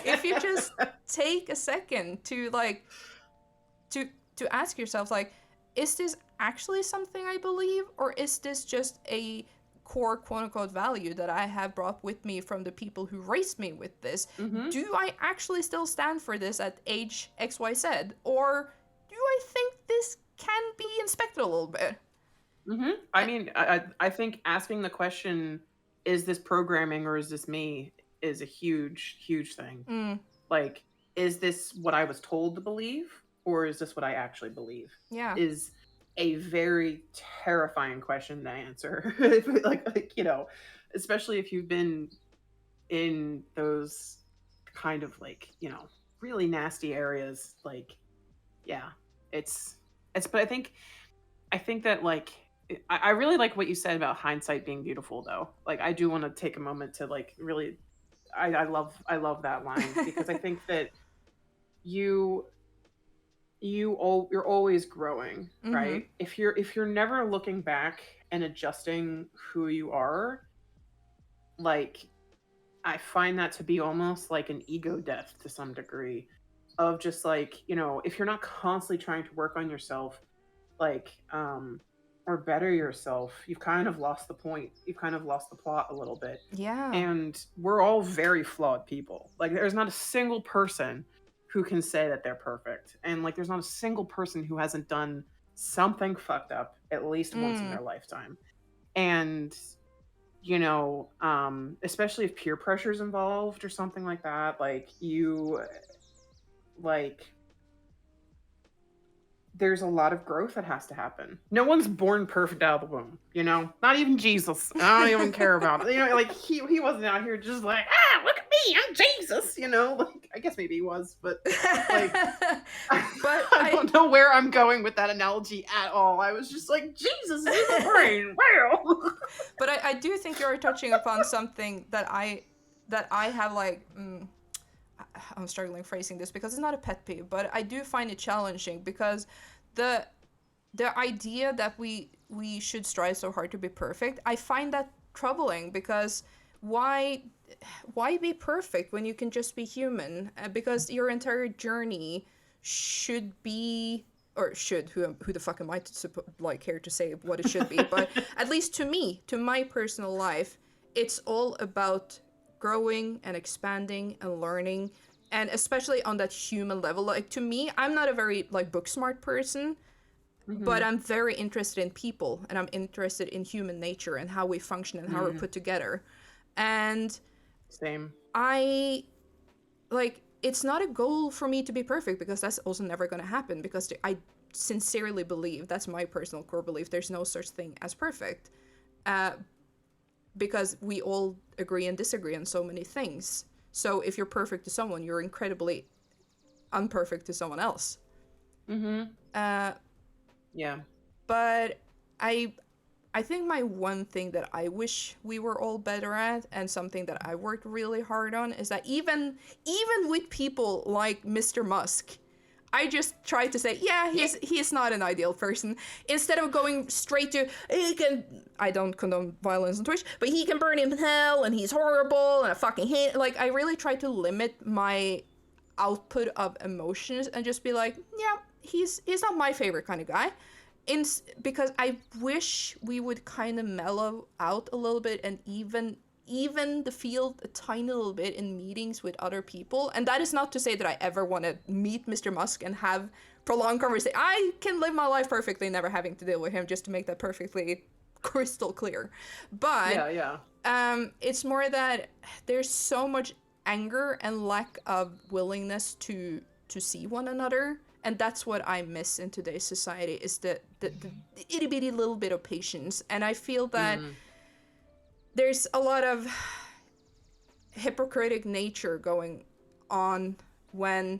if you just take a second to like to ask yourself, like, is this actually something I believe, or is this just a core quote unquote value that I have brought with me from the people who raised me with this? hmm Do I actually still stand for this at age XYZ, or do I think this can be inspected a little bit? I mean, I think asking the question, "Is this programming or is this me?" is a huge, huge thing. Mm, Like, is this what I was told to believe, or is this what I actually believe? yeah. Is a very terrifying question to answer. Like you know, especially if you've been in those kind of like you know really nasty areas. Like, yeah, it's. But I think that like I really like what you said about hindsight being beautiful though. Like I do want to take a moment to like really I love that line because I think that you you're always growing, Mm-hmm. right? If you're never looking back and adjusting who you are, like I find that to be almost like an ego death to some degree of just like, you know, if you're not constantly trying to work on yourself, like or better yourself, you've kind of lost the point. You've kind of lost the plot a little bit. Yeah. And we're all very flawed people. Like there's not a single person who can say that they're perfect. And like there's not a single person who hasn't done something fucked up at least once in Mm. their lifetime. And you know, especially if peer pressure is involved or something like that, like you like there's a lot of growth that has to happen. No one's born perfect out of the womb, you know? Not even Jesus. I don't even care about it. You know, like he wasn't out here just like, look at me, I'm Jesus, you know? Like I guess maybe he was, but like But I don't know where I'm going with that analogy at all. I was just like, Jesus is in the brain. Wow. but I do think you're touching upon something that I have like I'm struggling phrasing this because it's not a pet peeve, but I do find it challenging because the the idea that we should strive so hard to be perfect, I find that troubling because why why be perfect when you can just be human? Because your entire journey should be, or should, who the fuck am I to like care to say what it should be? But at least to me, to my personal life, it's all about growing and expanding and learning, and especially on that human level. Like, to me, I'm not a very like book smart person, but I'm very interested in people, and I'm interested in human nature and how we function and how we're put together. And Same. I like, it's not a goal for me to be perfect, because that's also never going to happen, because I sincerely believe, that's my personal core belief, there's no such thing as perfect. Because we all agree and disagree on so many things. So if you're perfect to someone, you're incredibly unperfect to someone else. Yeah. But I think my one thing that I wish we were all better at, and something that I worked really hard on, is that even with people like Mr. Musk, I just try to say, yeah, he's not an ideal person, instead of going straight to, I don't condone violence on Twitch, but he can burn in hell and he's horrible and I fucking hate. Like, I really try to limit my output of emotions and just be like, yeah, he's not my favorite kind of guy. Because I wish we would kind of mellow out a little bit and even the field a tiny little bit in meetings with other people. And that is not to say that I ever want to meet Mr. Musk and have prolonged conversation. I can live my life perfectly, never having to deal with him, just to make that perfectly crystal clear. But Yeah. it's more that there's so much anger and lack of willingness to see one another, and that's what I miss in today's society, is the itty bitty little bit of patience. And I feel that there's a lot of hypocritic nature going on when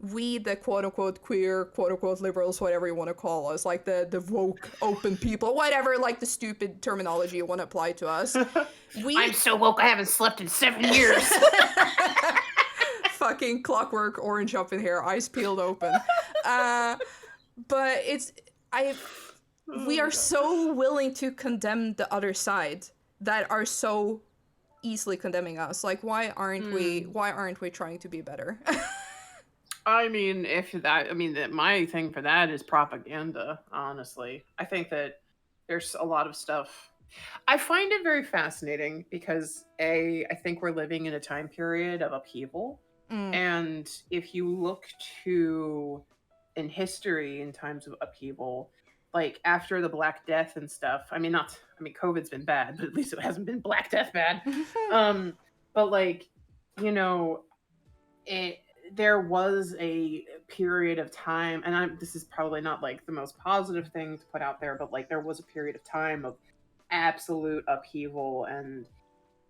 we, the quote-unquote queer, quote-unquote liberals, whatever you want to call us, like the woke open people, whatever, like the stupid terminology you want to apply to us, I'm so woke I haven't slept in 7 years. Fucking Clockwork Orange up in here, eyes peeled open. But we are so willing to condemn the other side that are so easily condemning us. Like, why aren't we trying to be better? I mean, my thing for that is propaganda, honestly. I think that there's a lot of stuff. I find it very fascinating because I think we're living in a time period of upheaval. And if you look to in history in times of upheaval, like after the Black Death and stuff, COVID's been bad, but at least it hasn't been Black Death bad. But like, you know, there was a period of time, and this is probably not like the most positive thing to put out there, but like there was a period of time of absolute upheaval, and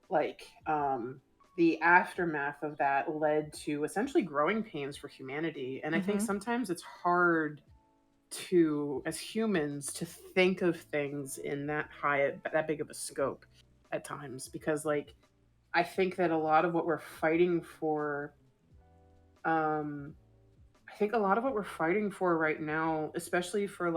like the aftermath of that led to essentially growing pains for humanity. And I think sometimes it's hard to, as humans, to think of things in that big of a scope at times, because like I think that a lot of what we're fighting for right now, especially for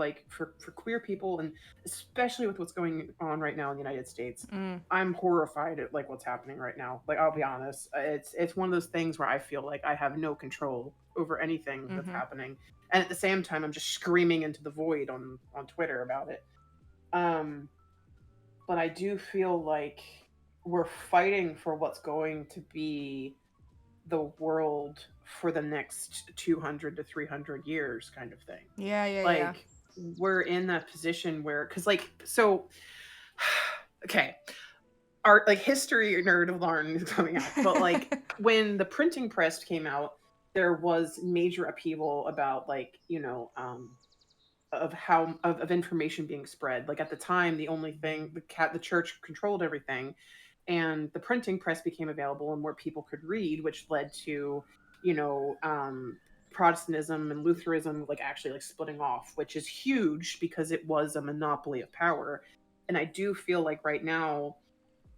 queer people, and especially with what's going on right now in the United States, I'm horrified at like what's happening right now. Like, I'll be honest, it's one of those things where I feel like I have no control over anything that's happening, and at the same time, I'm just screaming into the void on Twitter about it. But I do feel like we're fighting for what's going to be the world for the next 200 to 300 years, kind of thing. Yeah. We're in that position where, because okay, our like history nerd of Lauren is coming out, but like when the printing press came out, there was major upheaval about of information being spread. Like at the time, the only thing, the church controlled everything, and the printing press became available and more people could read, which led to Protestantism and Lutheranism actually splitting off, which is huge because it was a monopoly of power. And I do feel like right now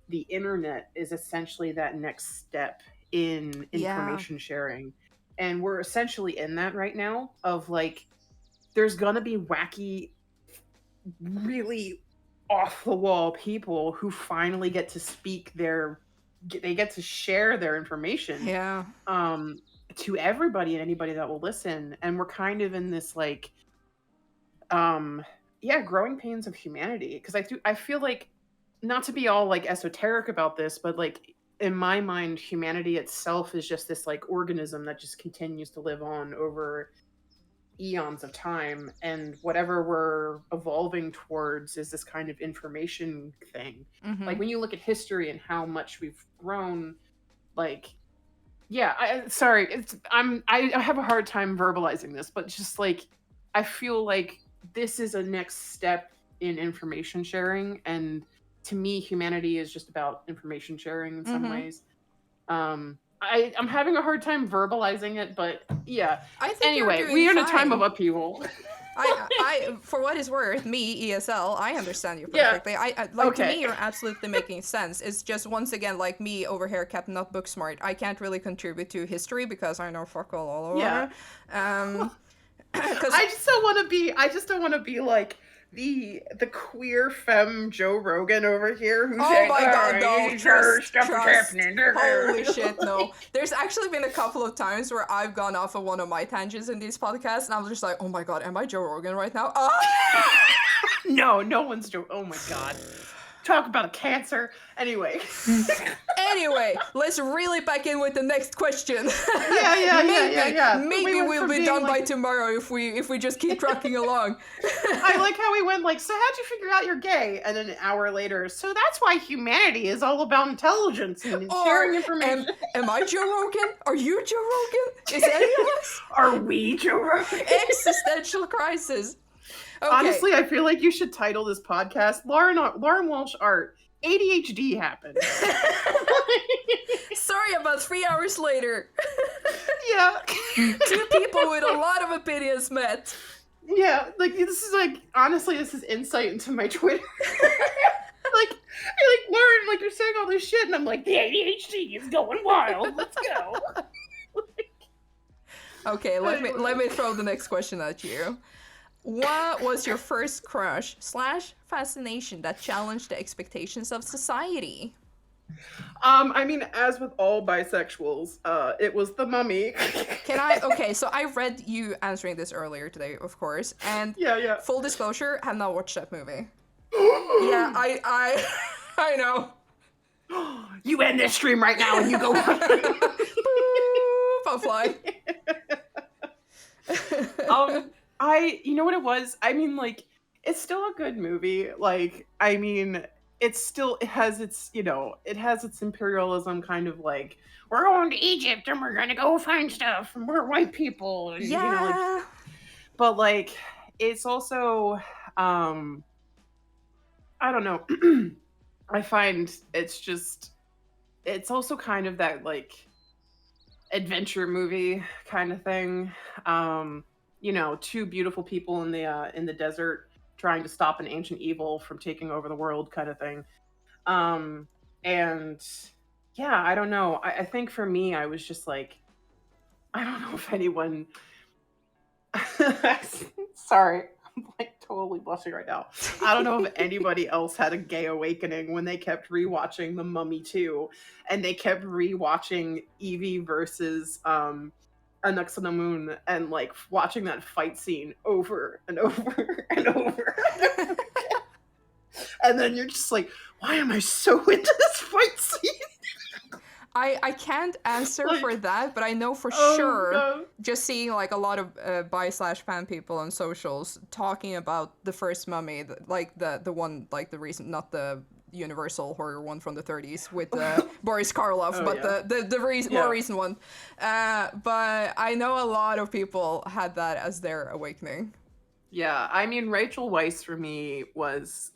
the internet is essentially that next step in information sharing, and we're essentially in that right now of there's gonna be wacky, really off the wall people who finally get to speak their they get to share their information Yeah. to everybody and anybody that will listen. And we're kind of in this like yeah, growing pains of humanity, because I feel like, not to be all like esoteric about this, but like in my mind humanity itself is just this like organism that just continues to live on over eons of time, and whatever we're evolving towards is this kind of information thing. Mm-hmm. Like when you look at history and how much we've grown, like yeah, sorry, I have a hard time verbalizing this, but just like I feel like this is a next step in information sharing, and to me humanity is just about information sharing in some ways. I'm having a hard time verbalizing it, but yeah. I think Anyway, you're doing we're in a fine. time of upheaval. I, for what is worth, me, ESL, I understand you Yeah. perfectly. I like, to Okay. me, you're absolutely making sense. It's just, once again, like me over here, Captain Not Book Smart, I can't really contribute to history because I know fuck all over. Yeah. 'Cause I just don't want to be like the queer femme Joe Rogan over here who's oh saying, my god, no, trust. stuff is happening. Holy shit, no. There's actually been a couple of times where I've gone off of one of my tangents in these podcasts, and I was just like, oh my god, am I Joe Rogan right now? No one's Joe. Oh my god. Talk about a cancer. Anyway. Anyway, let's reel it back in with the next question. Yeah. Maybe We went we'll from be being done by like- tomorrow if we just keep trucking along. I like how we went like, so how'd you figure out you're gay? And then an hour later, so that's why humanity is all about intelligence and sharing information. Am I Joe Rogan? Are you Joe Rogan? Is any of us? Are we Joe Rogan? Existential crisis. Okay. Honestly, I feel like you should title this podcast Lauren Walsh Art. ADHD happened. Sorry about 3 hours later. Yeah. Two people with a lot of opinions met. Yeah, like this is like, honestly, this is insight into my Twitter. Like, you're like, Lauren, like you're saying all this shit, and I'm like, the ADHD is going wild. Let's go. Okay, let me throw the next question at you. What was your first crush / fascination that challenged the expectations of society? I mean, as with all bisexuals, it was The Mummy. Okay, so I read you answering this earlier today, of course, and Yeah. full disclosure, have not watched that movie. Yeah, I know. You end this stream right now and you go. Boop, I'll fly. You know what it was? I mean, like, it's still a good movie. Like, I mean, it has its, it has its imperialism kind of like, we're going to Egypt and we're gonna go find stuff and we're white people. And, Yeah. but like, it's also, I don't know. I find it's also kind of that like adventure movie kind of thing. Two beautiful people in the desert trying to stop an ancient evil from taking over the world kind of thing. And yeah, I don't know. I think for me, I was just like, I don't know if anyone. Sorry, I'm like totally blushing right now. I don't know if anybody else had a gay awakening when they kept rewatching The Mummy 2, and they kept rewatching Evie versus Anck-su-namun, and like watching that fight scene over and over and over. And then you're just like, why am I so into this fight scene? I can't answer for that, but I know for sure, no. just seeing like a lot of bi/fan people on socials talking about the first Mummy, like the one, like the recent, not the Universal horror one from the 30s with Boris Karloff, but the more recent one. But I know a lot of people had that as their awakening. Yeah, I mean, Rachel Weisz for me was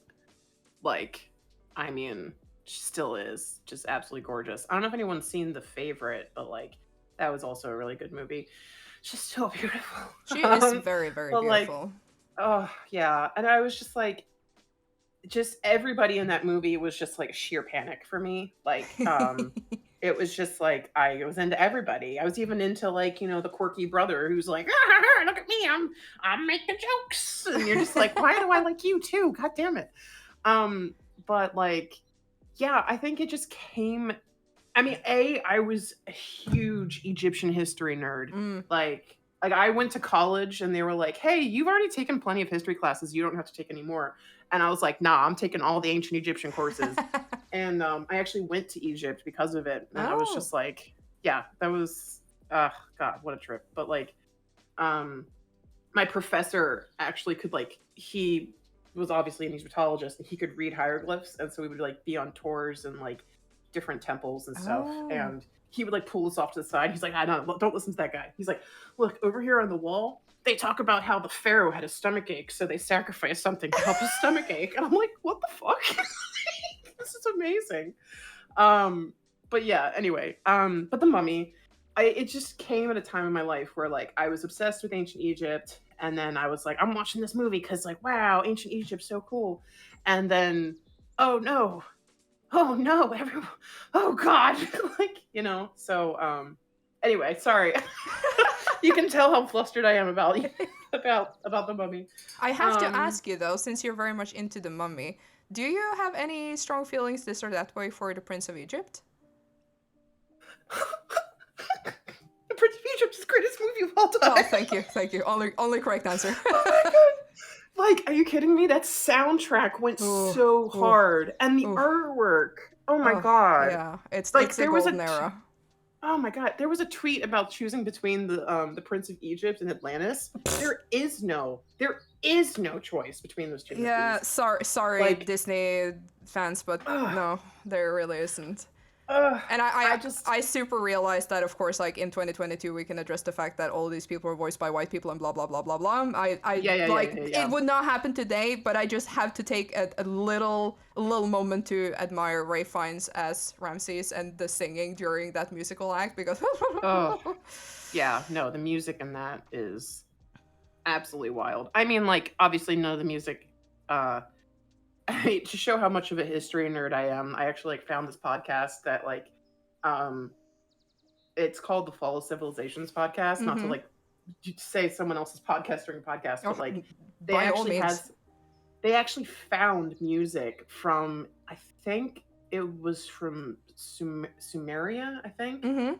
like, I mean, she still is just absolutely gorgeous. I don't know if anyone's seen The Favorite, but like that was also a really good movie. She's so beautiful. She is very, very beautiful. Like, oh yeah, and I was just like, just everybody in that movie was just like sheer panic for me. Like, it was just like I was into everybody. I was even into like, the quirky brother who's like, look at me, I'm making jokes, and you're just like, why do I like you too? God damn it. But like, yeah, I think it just came I mean, I was a huge Egyptian history nerd. Mm. Like I went to college and they were like, "Hey, you've already taken plenty of history classes. You don't have to take any more." And I was like, "Nah, I'm taking all the ancient Egyptian courses." And I actually went to Egypt because of it. And I was Oh. just like, yeah, that was God, what a trip. But like um my professor actually could like he was obviously an Egyptologist and he could read hieroglyphs, and so we would like be on tours and like different temples and stuff, Oh. and he would like pull us off to the side. He's like, I don't listen to that guy. He's like, look over here on the wall. They talk about how the pharaoh had a stomach ache, so they sacrificed something to help his stomach ache. And I'm like, what the fuck? This is amazing. Um, but yeah, anyway, but the Mummy, it just came at a time in my life where like I was obsessed with ancient Egypt, and then I was like, I'm watching this movie because like, wow, ancient Egypt's so cool, and then, oh no, oh no, everyone, oh god, like So anyway, sorry, you can tell how flustered I am about about the Mummy. I have to Um, ask you though, since you're very much into the Mummy, do you have any strong feelings this or that way for the Prince of Egypt? The Prince of Egypt is the greatest movie of all time. Oh, thank you, thank you. Only correct answer. Oh my god! Like, are you kidding me? That soundtrack went Ooh, so ooh, hard, and the ooh. artwork. Oh my Oh, god! yeah. It's Like the there was golden era. oh my god, there was a tweet about choosing between the Prince of Egypt and Atlantis. There is no choice between those two Yeah, movies. sorry, Like, Disney fans, but ugh, no, there really isn't. ugh, And I just I super realized that, of course, like in 2022, we can address the fact that all these people were voiced by white people and blah blah blah blah blah. yeah, Like yeah. it would not happen today, but I just have to take a little moment to admire Ray Fiennes as Ramses and the singing during that musical act because Oh yeah, no, the music in that is absolutely wild. I mean, like, obviously none of the music to show how much of a history nerd I am, I actually like found this podcast that like um it's called the Fall of Civilizations podcast, not to hmm like say someone else's podcast during a podcast, but like Oh, they by all actually means. has they actually found music from, I think it was from Sumeria, I think, hmm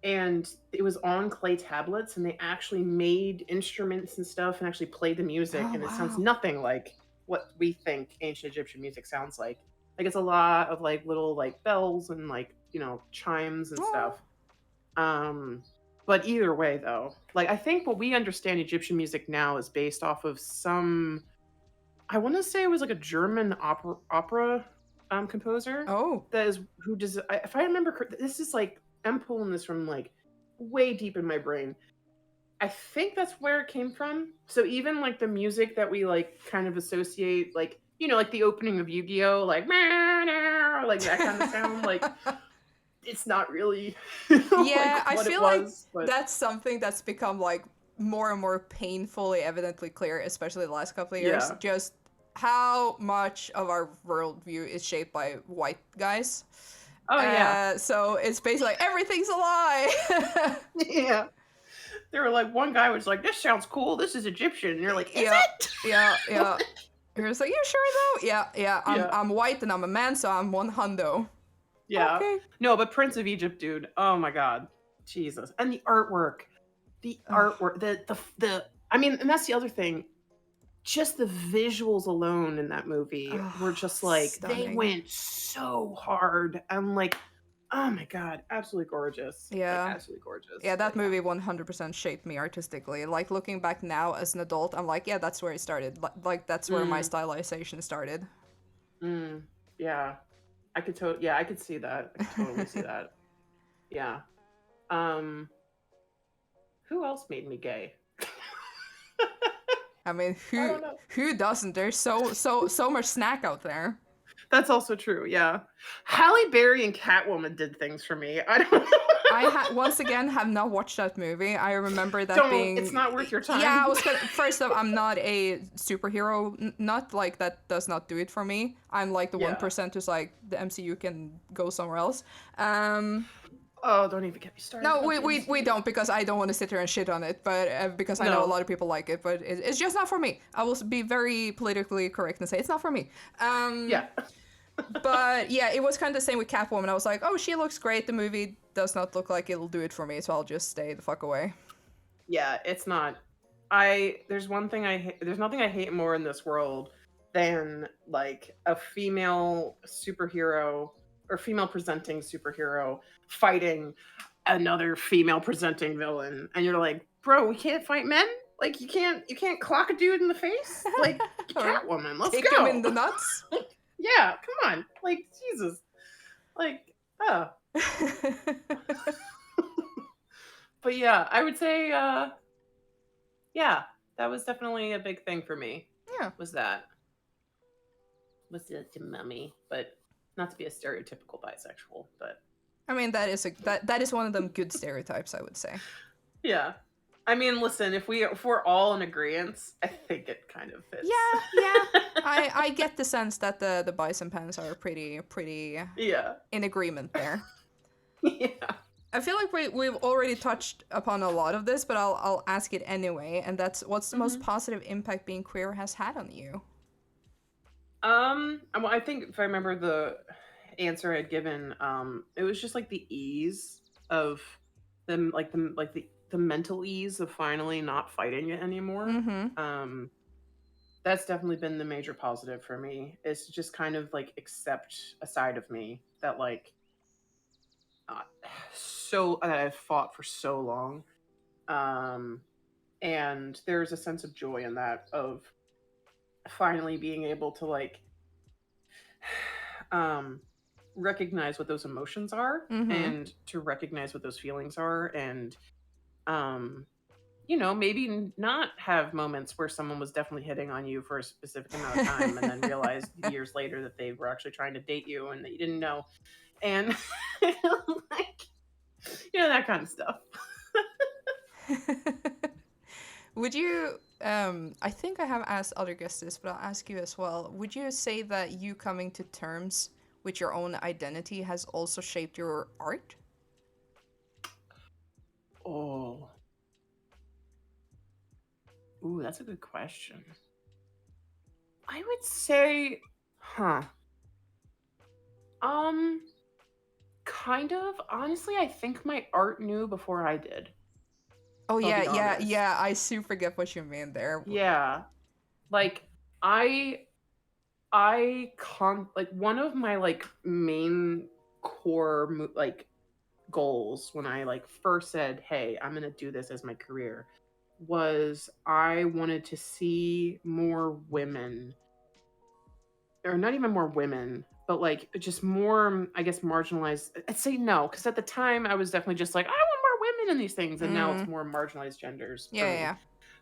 and it was on clay tablets, and they actually made instruments and stuff and actually played the music, Oh and it sounds wow. nothing like what we think ancient Egyptian music sounds like it's a lot of like little like bells and like chimes and Oh. stuff. But either way though, like I think what we understand Egyptian music now is based off of some, I want to say it was like a German opera composer Oh. that is who does, if I remember this is like, I'm pulling this from like way deep in my brain. I think that's where it came from. So even like the music that we like kind of associate, like like the opening of Yu-Gi-Oh, like like that kind of sound, like it's not really Yeah, like I what it feel like was, but that's something that's become like more and more painfully evidently clear, especially the last couple of years. yeah. Just how much of our worldview is shaped by white guys. Oh yeah. So it's basically like everything's a lie. Yeah. They were like, one guy was like, "This sounds cool. This is Egyptian." And you're like, "Is Yeah, it?" yeah, yeah. You're just like, you sure though? Yeah, yeah. Yeah. I'm white and I'm a man, so I'm one hundo. Yeah. Okay. No, but Prince of Egypt, dude. Oh my god. Jesus. And the artwork. The Ugh. artwork. The I mean, and that's the other thing. Just the visuals alone in that movie were just like, they Stunning. went so hard. And like, oh my god, absolutely gorgeous. Like Yeah. absolutely gorgeous. Yeah, that But yeah. movie 100% shaped me artistically. Like looking back now as an adult, I'm like, yeah, that's where it started. Like that's where my Mm, stylization started. mm, yeah. I could see that. I could totally see that. Yeah. Um, who else made me gay? I mean, I don't know. who doesn't? There's so much snack out there. That's also true. Yeah, Halle Berry and Catwoman did things for me. I don't know. Once again have not watched that movie. I remember that Don't. It's being. not worth your Yeah, I time. was gonna. First off, I'm not a superhero nut. Like that does not do it for me. I'm like the Yeah. 1% who's like the MCU can go somewhere else. Um, Oh, don't even get me started. no, about the we MCU. don't because I don't want to sit here and shit on it. But because I know a No. lot of people like it, but it's just not for me. I will be very politically correct and say it's not for me. Yeah. But yeah, it was kind of the same with Catwoman. I was like, oh, she looks great. The movie does not look like it'll do it for me, so I'll just stay the fuck away. Yeah, it's not. There's one thing there's nothing I hate more in this world than like a female superhero or female presenting superhero fighting another female presenting villain, and you're like, bro, we can't fight men. Like you can't clock a dude in the face. Like Catwoman, let's Kick go. him in the nuts. Yeah, come on. Like Jesus. Like But yeah, I would say yeah, that was definitely a big thing for me. Yeah. Was the mummy, but not to be a stereotypical bisexual, but I mean, that is one of them good stereotypes, I would say. yeah. I mean, listen, if we're all in agreement, I think it kind of fits. Yeah. I get the sense that the bison pants are pretty yeah in agreement there. yeah. I feel like we've already touched upon a lot of this, but I'll ask it anyway, and that's what's the most positive impact being queer has had on you? Well, I think if I remember the answer I had given, it was just like the ease of them, like the mental ease of finally not fighting it anymore. Mm-hmm. That's definitely been the major positive for me, is to just kind of like accept a side of me that like that I've fought for so long. And there's a sense of joy in that, of finally being able to like recognize what those emotions are, and to recognize what those feelings are, and you know, maybe not have moments where someone was definitely hitting on you for a specific amount of time and then realized years later that they were actually trying to date you and that you didn't know, and like, you know, that kind of stuff. Would you I think I have asked other guests this, but I'll ask you as well. Would you say that you coming to terms with your own identity has also shaped your art? Oh. Ooh, that's a good question. I would say, kind of. Honestly, I think my art knew before I did. Oh yeah, I super get what you mean there. Yeah. Like like one of my like main core like goals when I like first said, "Hey, I'm going to do this as my career," was I wanted to see more women, or not even more women, but like just more, I guess, marginalized. I'd say no, because at the time I was definitely just like, I want more women in these things, and now it's more marginalized genders. Yeah.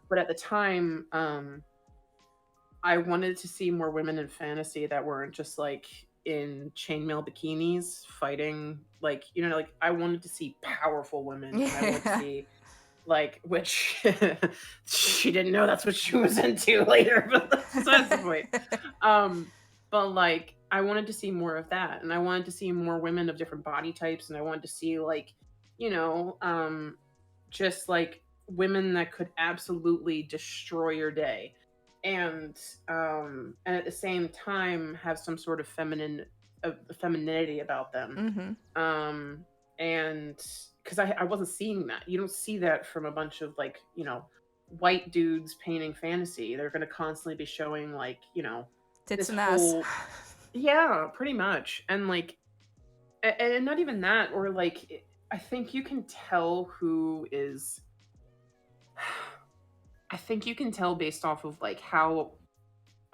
But at the time, I wanted to see more women in fantasy that weren't just like in chainmail bikinis fighting, like, you know, like I wanted to see powerful women. Yeah. I wanted to see like, which she didn't know that's what she was into later, but that's the point. But like I wanted to see more of that, and I wanted to see more women of different body types, and I wanted to see like, you know, just like women that could absolutely destroy your day, and at the same time have some sort of femininity about them. And because I wasn't seeing that. You don't see that from a bunch of like, you know, white dudes painting fantasy. They're going to constantly be showing like, you know, tits and ass. Yeah, pretty much. And like, and not even that, or like, I think you can tell who is, I think you can tell based off of like how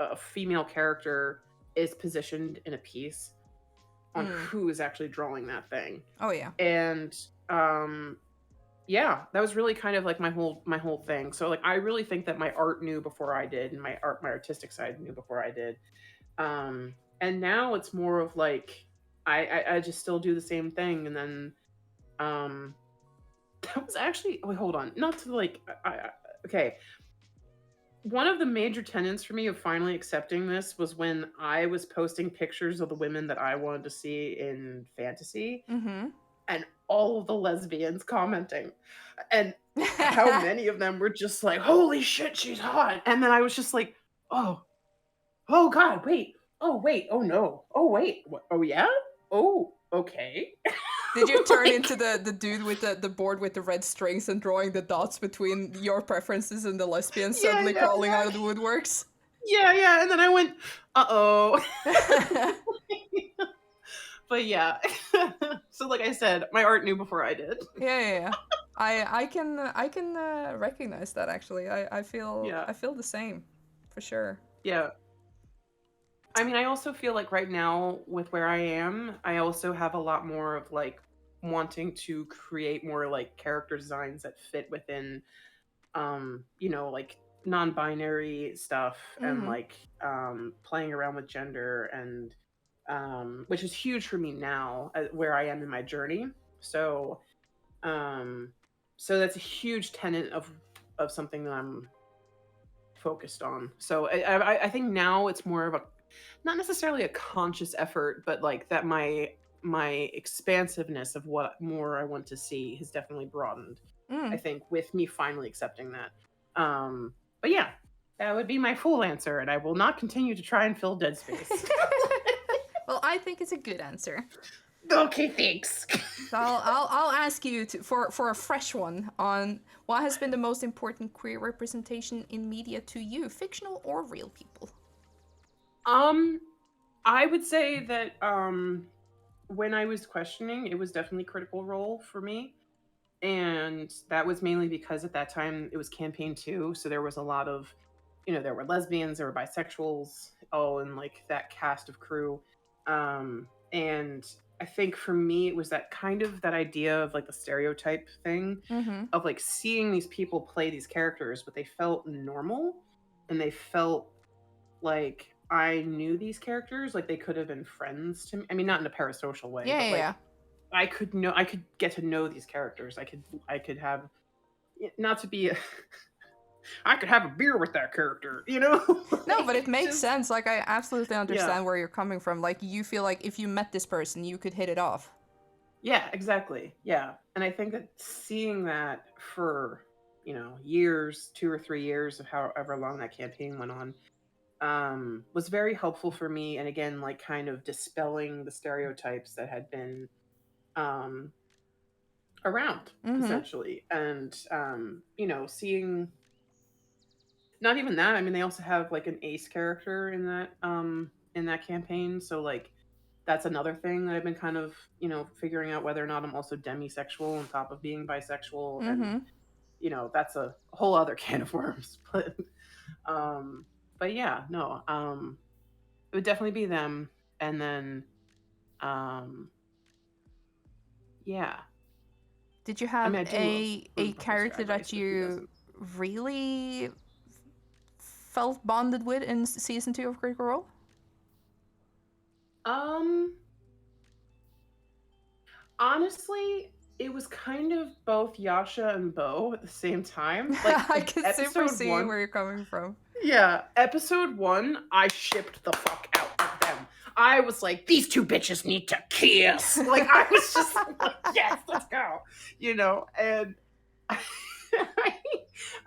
a female character is positioned in a piece on who is actually drawing that thing. Oh yeah. And yeah, that was really kind of like my whole thing. So like I really think that my art knew before I did, and my artistic side knew before I did. And now it's more of like I just still do the same thing. And then that was actually, wait, hold on, not to like okay, one of the major tenets for me of finally accepting this was when I was posting pictures of the women that I wanted to see in fantasy, and all of the lesbians commenting, and how many of them were just like, holy shit, she's hot. And then I was just like, oh god, wait, Oh wait. Oh no. Oh wait. What? Oh yeah. Oh okay. Did you turn Like into the dude with the board with the red strings and drawing the dots between your preferences and the lesbians yeah, suddenly yeah, crawling out yeah, of the woodworks? yeah, yeah. And then I went, uh oh. Yeah, But yeah. So like I said, my art knew before I did. yeah, yeah. I can recognize that actually. Yeah. I feel the same, for sure. Yeah. I mean, I also feel like right now with where I am, I also have a lot more of like wanting to create more like character designs that fit within like non-binary stuff and Mm-hmm. like playing around with gender and which is huge for me now where I am in my journey. So um so that's a huge tenet of something that I'm focused on. So I think now it's more of a not necessarily a conscious effort, but like that my expansiveness of what more I want to see has definitely broadened. I Mm. think with me finally accepting that. But yeah, that would be my full answer, and I will not continue to try and fill dead space. Well, I think it's a good answer. Okay, thanks. So I'll ask you for a fresh one on what has been the most important queer representation in media to you, fictional or real people. um, I would say that when I was questioning, it was definitely Critical Role for me. And that was mainly because at that time it was campaign 2, so there was a lot of there were lesbians, there were bisexuals, all in like that cast of crew. And I think for me it was that kind of that idea of like the stereotype thing Mm-hmm. of like seeing these people play these characters, but they felt normal and they felt like I knew these characters, like they could have been friends to me. I mean, not in a parasocial way, Yeah, but yeah, yeah. like I could get to know these characters. I could have not to be I could have a beer with that character, No, but like it makes just sense. Like I absolutely yeah. understand where you're coming from. Like you feel like if you met this person, you could hit it off. Yeah, exactly. Yeah. And I think that seeing that for, years, 2 or 3 years of however long that campaign went on, was very helpful for me and again like kind of dispelling the stereotypes that had been um around Mm-hmm. essentially and seeing not even that. I mean, they also have like an ace character in that campaign, so like that's another thing that I've been kind of figuring out whether or not I'm also demisexual on top of being bisexual, and Mm-hmm. that's a whole other can of worms. Um but yeah, no, it would definitely be them, and then um yeah, Did you I have mean I do love a RuPaul's character Drag that Race, but who you doesn't? really felt bonded with in season 2 of Critical Role? um Honestly, it was kind of both Yasha and Bo at the same time. Like I can super episode see 1, where you're coming from. yeah, episode 1, I shipped the fuck out of them. I was like, these two bitches need to kiss. Like I was just like, yes, let's go. And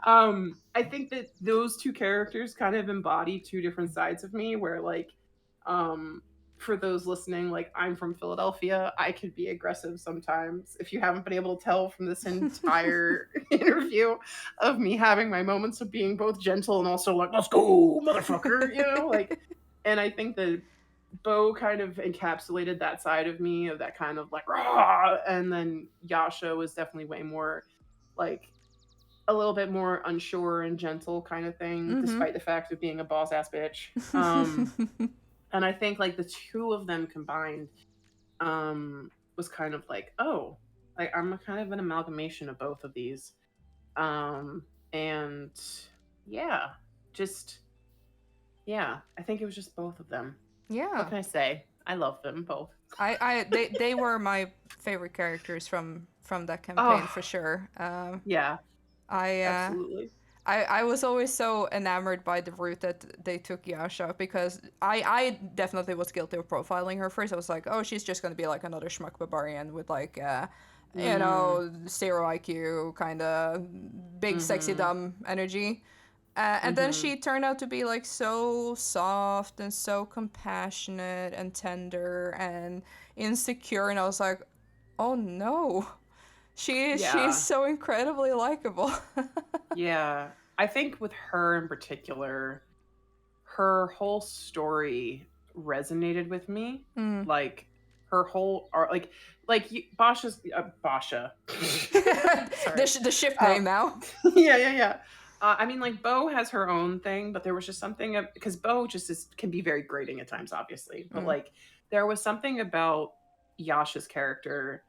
I think that those two characters kind of embody two different sides of me where like um for those listening, like I'm from Philadelphia, I could be aggressive sometimes. If you haven't been able to tell from this entire interview of me having my moments of being both gentle and also like, let's go, motherfucker, like, and I think that Bo kind of encapsulated that side of me of that kind of like raw, and then Yasha was definitely way more like a little bit more unsure and gentle kind of thing, Mm-hmm. despite the fact of being a boss ass bitch. And I think like the two of them combined was kind of like, oh, like I'm a kind of an amalgamation of both of these. And yeah, just yeah, I think it was just both of them. What Yeah. can I say? I love them both. They were my favorite characters from that campaign Oh, for sure. yeah, I uh, absolutely. I was always so enamored by the route that they took Yasha because I definitely was guilty of profiling her first. I was like, oh, she's just gonna be like another schmuck barbarian with like Mm, zero IQ, kind of big sexy mm-hmm. dumb energy. And then she turned out to be like so soft and so compassionate and tender and insecure, and I was like, oh no, she's Yeah. so incredibly likable. Yeah. I think with her in particular, her whole story resonated with me. Mm. Like her whole art, Basha's Basha. Sorry. The ship Uh, name now. yeah. I mean, like Bo has her own thing, but there was just something because Bo just can be very grating at times, obviously. But Mm. like, there was something about Yasha's character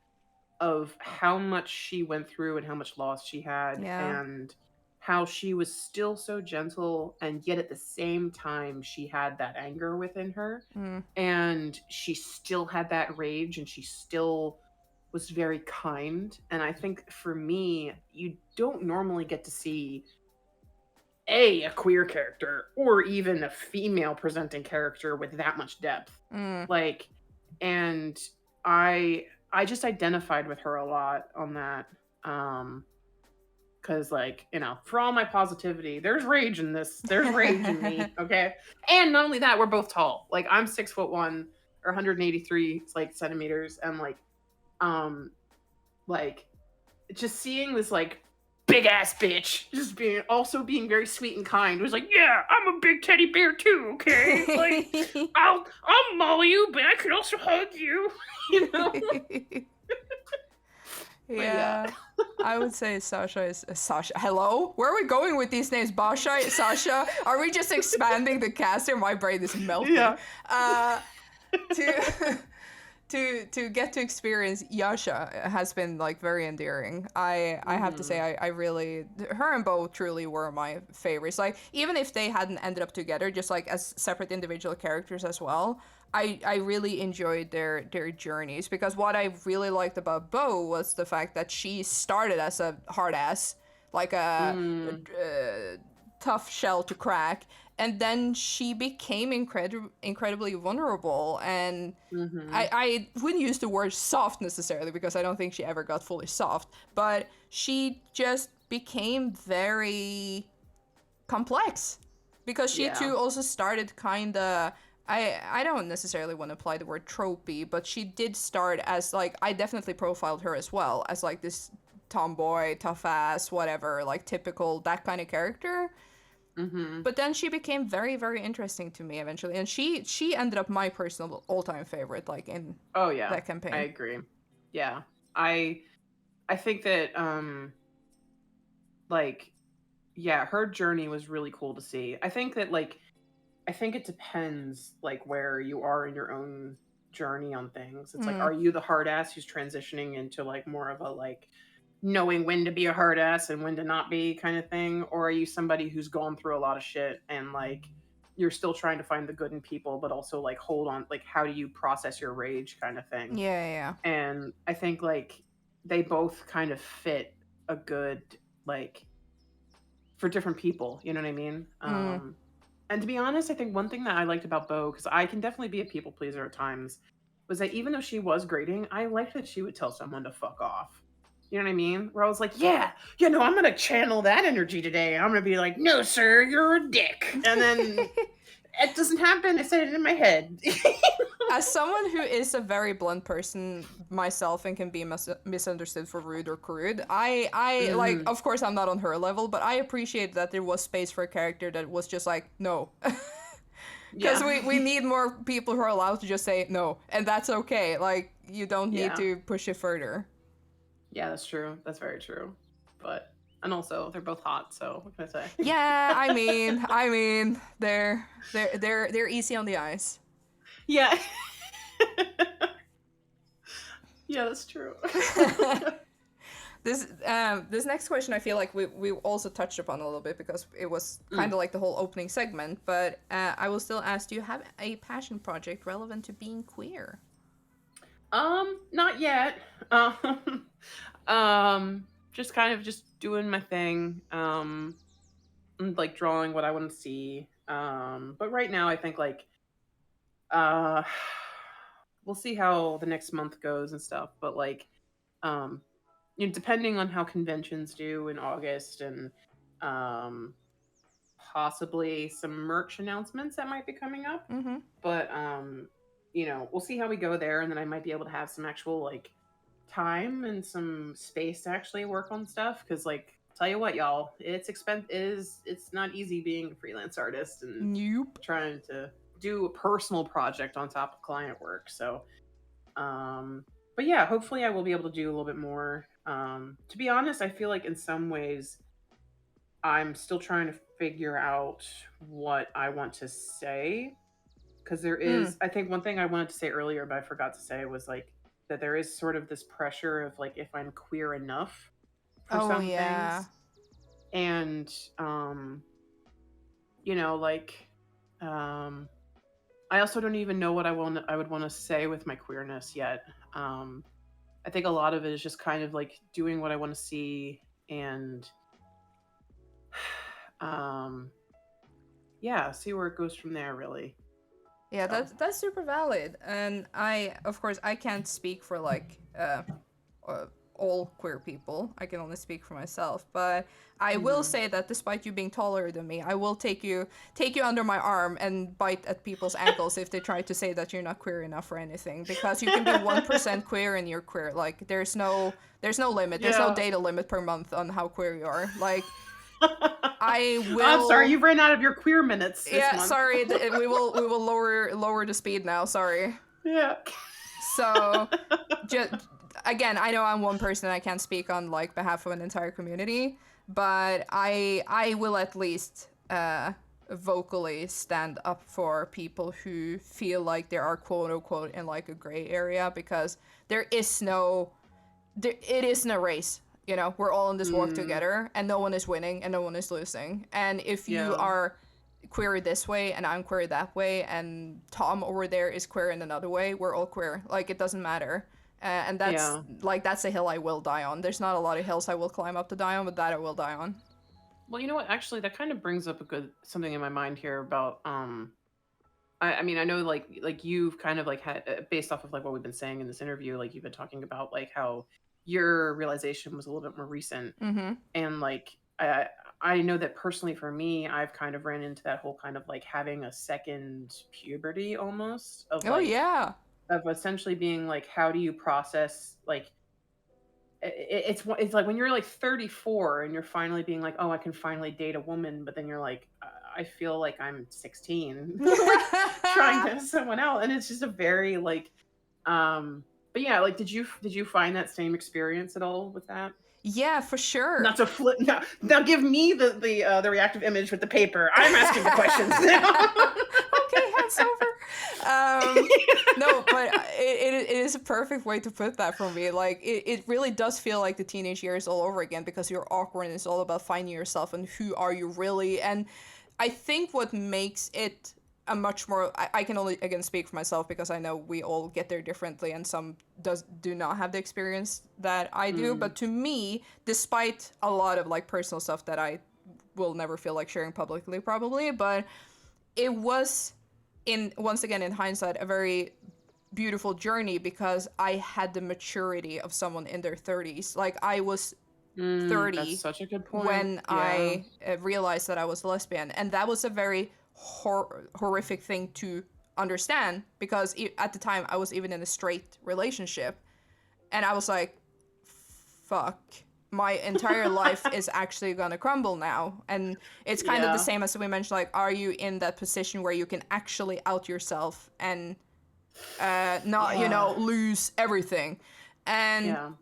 of how much she went through and how much loss she had, Yeah. and how she was still so gentle, and yet at the same time she had that anger within her, Mm. and she still had that rage, and she still was very kind. And I think for me, you don't normally get to see a queer character or even a female presenting character with that much depth. Mm. Like, and I just identified with her a lot on that. Because, like, for all my positivity, there's rage in this. There's rage in me. Okay. And not only that, we're both tall. Like, I'm 6'1" or 183 like centimeters, and um like just seeing this like big ass bitch just being very sweet and kind, was like, yeah, I'm a big teddy bear too, okay? Like, I'll maul you, but I can also hug you. you know Yeah. I would say Sasha is Sasha. Hello? Where are we going with these names? Basha, Sasha? Are we just expanding the cast here? My brain is melting. Yeah. To to get to experience Yasha has been like very endearing. I have to say I really, her and Bo truly were my favorites. Like, even if they hadn't ended up together, just like as separate individual characters as well, I really enjoyed their journeys, because what I really liked about Bo was the fact that she started as a hard ass, like a tough shell to crack, and then she became incredibly vulnerable. And I wouldn't use the word soft necessarily, because I don't think she ever got fully soft, but she just became very complex, because she Yeah. too also started kind of, I don't necessarily want to apply the word tropey, but she did start as like, I definitely profiled her as well as like this tomboy, tough ass, whatever, like typical that kind of character. But then she became very, very interesting to me eventually, and she ended up my personal all-time favorite, like in Oh yeah, that I campaign. agree. Yeah. I think that like, yeah, her journey was really cool to see. I think that like, I think it depends like where you are in your own journey on things. It's like, Mm. are you the hard ass who's transitioning into like more of a like knowing when to be a hard ass and when to not be kind of thing, or are you somebody who's gone through a lot of shit and like you're still trying to find the good in people, but also like hold on, like how do you process your rage kind of thing? Yeah. And I think like they both kind of fit a good, like, for different people, you know what I mean? Mm. And to be honest, I think one thing that I liked about Bo, because I can definitely be a people pleaser at times, was that even though she was grating, I liked that she would tell someone to fuck off. You know what I mean? Where I was like, yeah, I'm gonna channel that energy today. I'm gonna be like, no, sir, you're a dick. And then it doesn't happen. I said it in my head. As someone who is a very blunt person myself and can be misunderstood for rude or crude, I like, of course I'm not on her level, but I appreciate that there was space for a character that was just like, no. Because we need more people who are allowed to just say no, and that's okay. Like, you don't need to push it further. Yeah, that's true. That's very true. But, and also they're both hot, so what can I say? Yeah, I mean, they're easy on the eyes. Yeah. Yeah, that's true. This next question I feel like we also touched upon a little bit, because it was kind of like the whole opening segment, but I will still ask, do you have a passion project relevant to being queer? Not yet. Just kind of just doing my thing. And, like, drawing what I want to see. But right now I think like uh we'll see how the next month goes and stuff, but like um depending on how conventions do in August, and um possibly some merch announcements that might be coming up. Mm-hmm. But we'll see how we go there, and then I might be able to have some actual like time and some space to actually work on stuff. Because like, tell you what, y'all, it's not easy being a freelance artist and Nope. trying to do a personal project on top of client work. So, but yeah, hopefully I will be able to do a little bit more. To be honest, I feel like in some ways I'm still trying to figure out what I want to say, because there is, I think one thing I wanted to say earlier but I forgot to say was like that there is sort of this pressure of like if I'm queer enough for some things. And like I also don't even know what I would want to say with my queerness yet. I think a lot of it is just kind of like doing what I want to see, and see where it goes from there, really. Yeah, that's super valid. And of course, I can't speak for like all queer people. I can only speak for myself. But I will say that despite you being taller than me, I will take you under my arm and bite at people's ankles if they try to say that you're not queer enough or anything. Because you can be 1% queer and you're queer. Like there's no limit. There's no data limit per month on how queer you are. Like I will. I'm sorry, you've ran out of your queer minutes. This month. Sorry. We will lower the speed now. Sorry. Yeah. So, again, I know I'm one person. I can't speak on like behalf of an entire community, but I will at least vocally stand up for people who feel like they are quote unquote in like a gray area, because it isn't a race. You know, we're all in this walk together, and no one is winning and no one is losing. And if you are queer this way and I'm queer that way and Tom over there is queer in another way, we're all queer. Like, it doesn't matter. And that's a hill I will die on. There's not a lot of hills I will climb up to die on, but that I will die on. Well, you know what? Actually, that kind of brings up something in my mind here about I mean, I know like you've kind of like had, based off of like what we've been saying in this interview, like you've been talking about like how your realization was a little bit more recent. And like I know that personally for me, I've kind of ran into that whole kind of like having a second puberty almost of of essentially being like, how do you process like it's like when you're like 34 and you're finally being like, oh, I can finally date a woman, but then you're like, I feel like I'm 16 trying to have someone out, and it's just a very like but yeah, like did you find that same experience at all with that? Yeah, for sure. Not to flip. Now give me the reactive image with the paper. I'm asking the questions now. Okay, hands over. No, but it is a perfect way to put that for me. Like, it really does feel like the teenage years all over again, because you're awkward and it's all about finding yourself and who are you really. And I think what makes it a much more, I can only again speak for myself because I know we all get there differently and some do not have the experience that I do. But to me, despite a lot of like personal stuff that I will never feel like sharing publicly probably, but it was once again in hindsight a very beautiful journey, because I had the maturity of someone in their 30s. Like I was 30 that's such a good point. when I realized that I was lesbian, and that was a very horrific thing to understand, because at the time I was even in a straight relationship, and I was like, fuck, my entire life is actually gonna crumble now. And it's kind of the same as we mentioned, like, are you in that position where you can actually out yourself and not lose everything? And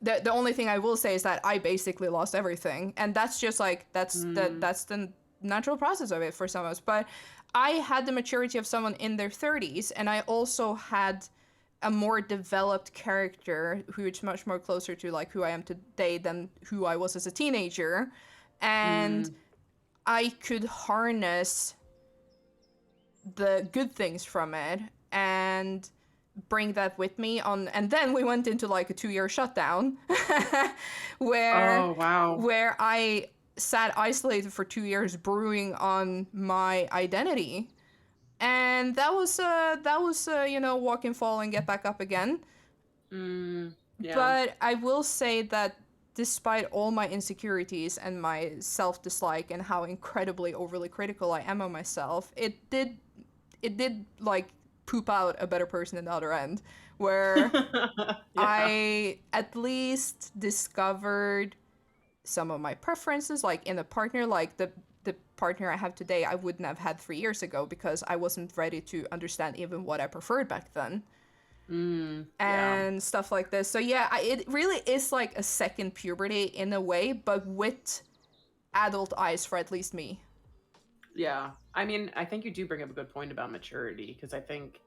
the only thing I will say is that I basically lost everything, and that's just like that's the natural process of it for some of us. But I had the maturity of someone in their 30s, and I also had a more developed character who's much more closer to like who I am today than who I was as a teenager, and I could harness the good things from it and bring that with me on. And then we went into like a 2-year shutdown where I sat isolated for 2 years brewing on my identity, and that was walk and fall and get back up again. But I will say that despite all my insecurities and my self-dislike and how incredibly overly critical I am of myself, it did like poop out a better person in the other end, where Yeah. I at least discovered some of my preferences, like in a partner, like the partner I have today, I wouldn't have had 3 years ago because I wasn't ready to understand even what I preferred back then. Yeah. And stuff like this. So yeah, it really is like a second puberty in a way, but with adult eyes for at least me. Yeah. I mean, I think you do bring up a good point about maturity because I think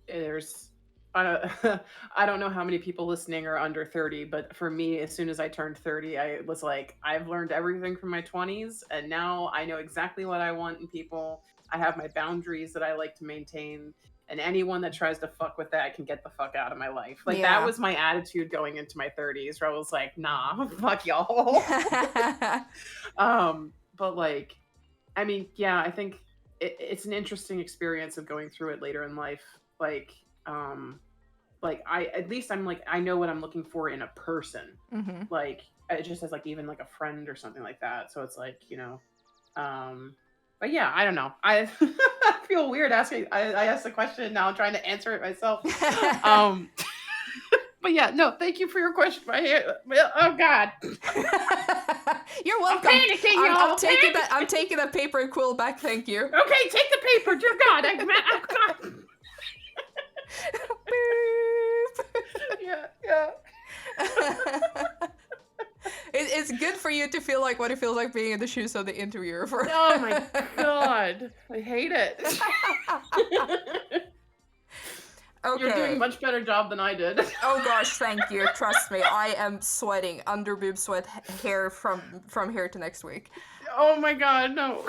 there's I don't know how many people listening are under 30, but for me, as soon as I turned 30, I was like, I've learned everything from my 20s, and now I know exactly what I want in people. I have my boundaries that I like to maintain, and anyone that tries to fuck with that can get the fuck out of my life. Like, that Yeah. was my attitude going into my 30s, where I was like, nah, fuck y'all. But like, I mean, yeah, I think it's an interesting experience of going through it later in life. Um, like I at least I'm like I know what I'm looking for in a person. Mm-hmm. Like it just as like even like a friend or something like that. So it's like, you know, but yeah, I don't know. I I feel weird asking I asked the question now I'm trying to answer it myself. Um but yeah, no, thank you for your question. Oh god. You're I'm welcome. panicking, I'm, y'all. I'm taking that. I'm taking that paper and quill back. Thank you. Okay, take the paper. Dear God, oh god. Yeah, yeah. It's good for you to feel like what it feels like being in the shoes of the interviewer. For Oh my god, I hate it. You're doing a Okay. much better job than I did. Oh gosh, thank you. Trust me, I am sweating under boob sweat hair from here to next week. Oh my god, no.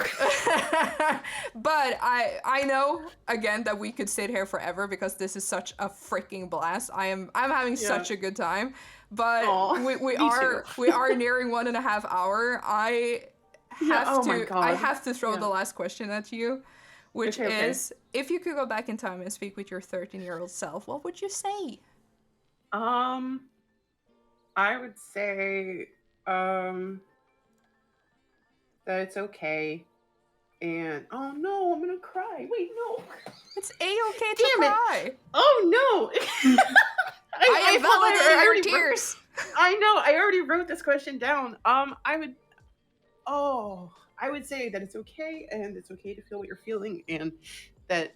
But I know again that we could sit here forever because this is such a freaking blast. I'm having Yeah. such a good time. But Aw, we me are too. we are nearing 1.5 hour. I Yeah, have oh my to god. throw Yeah. the last question at you, which Okay. is if you could go back in time and speak with your 13-year-old self, what would you say? Um, I would say, um, that it's okay. And oh no, I'm gonna cry. Wait, no. It's a-okay to Damn it. cry. Oh no. I am apologize. validating your already tears. I know. I already wrote this question down. I would. Oh, I would say that it's okay, and it's okay to feel what you're feeling, and that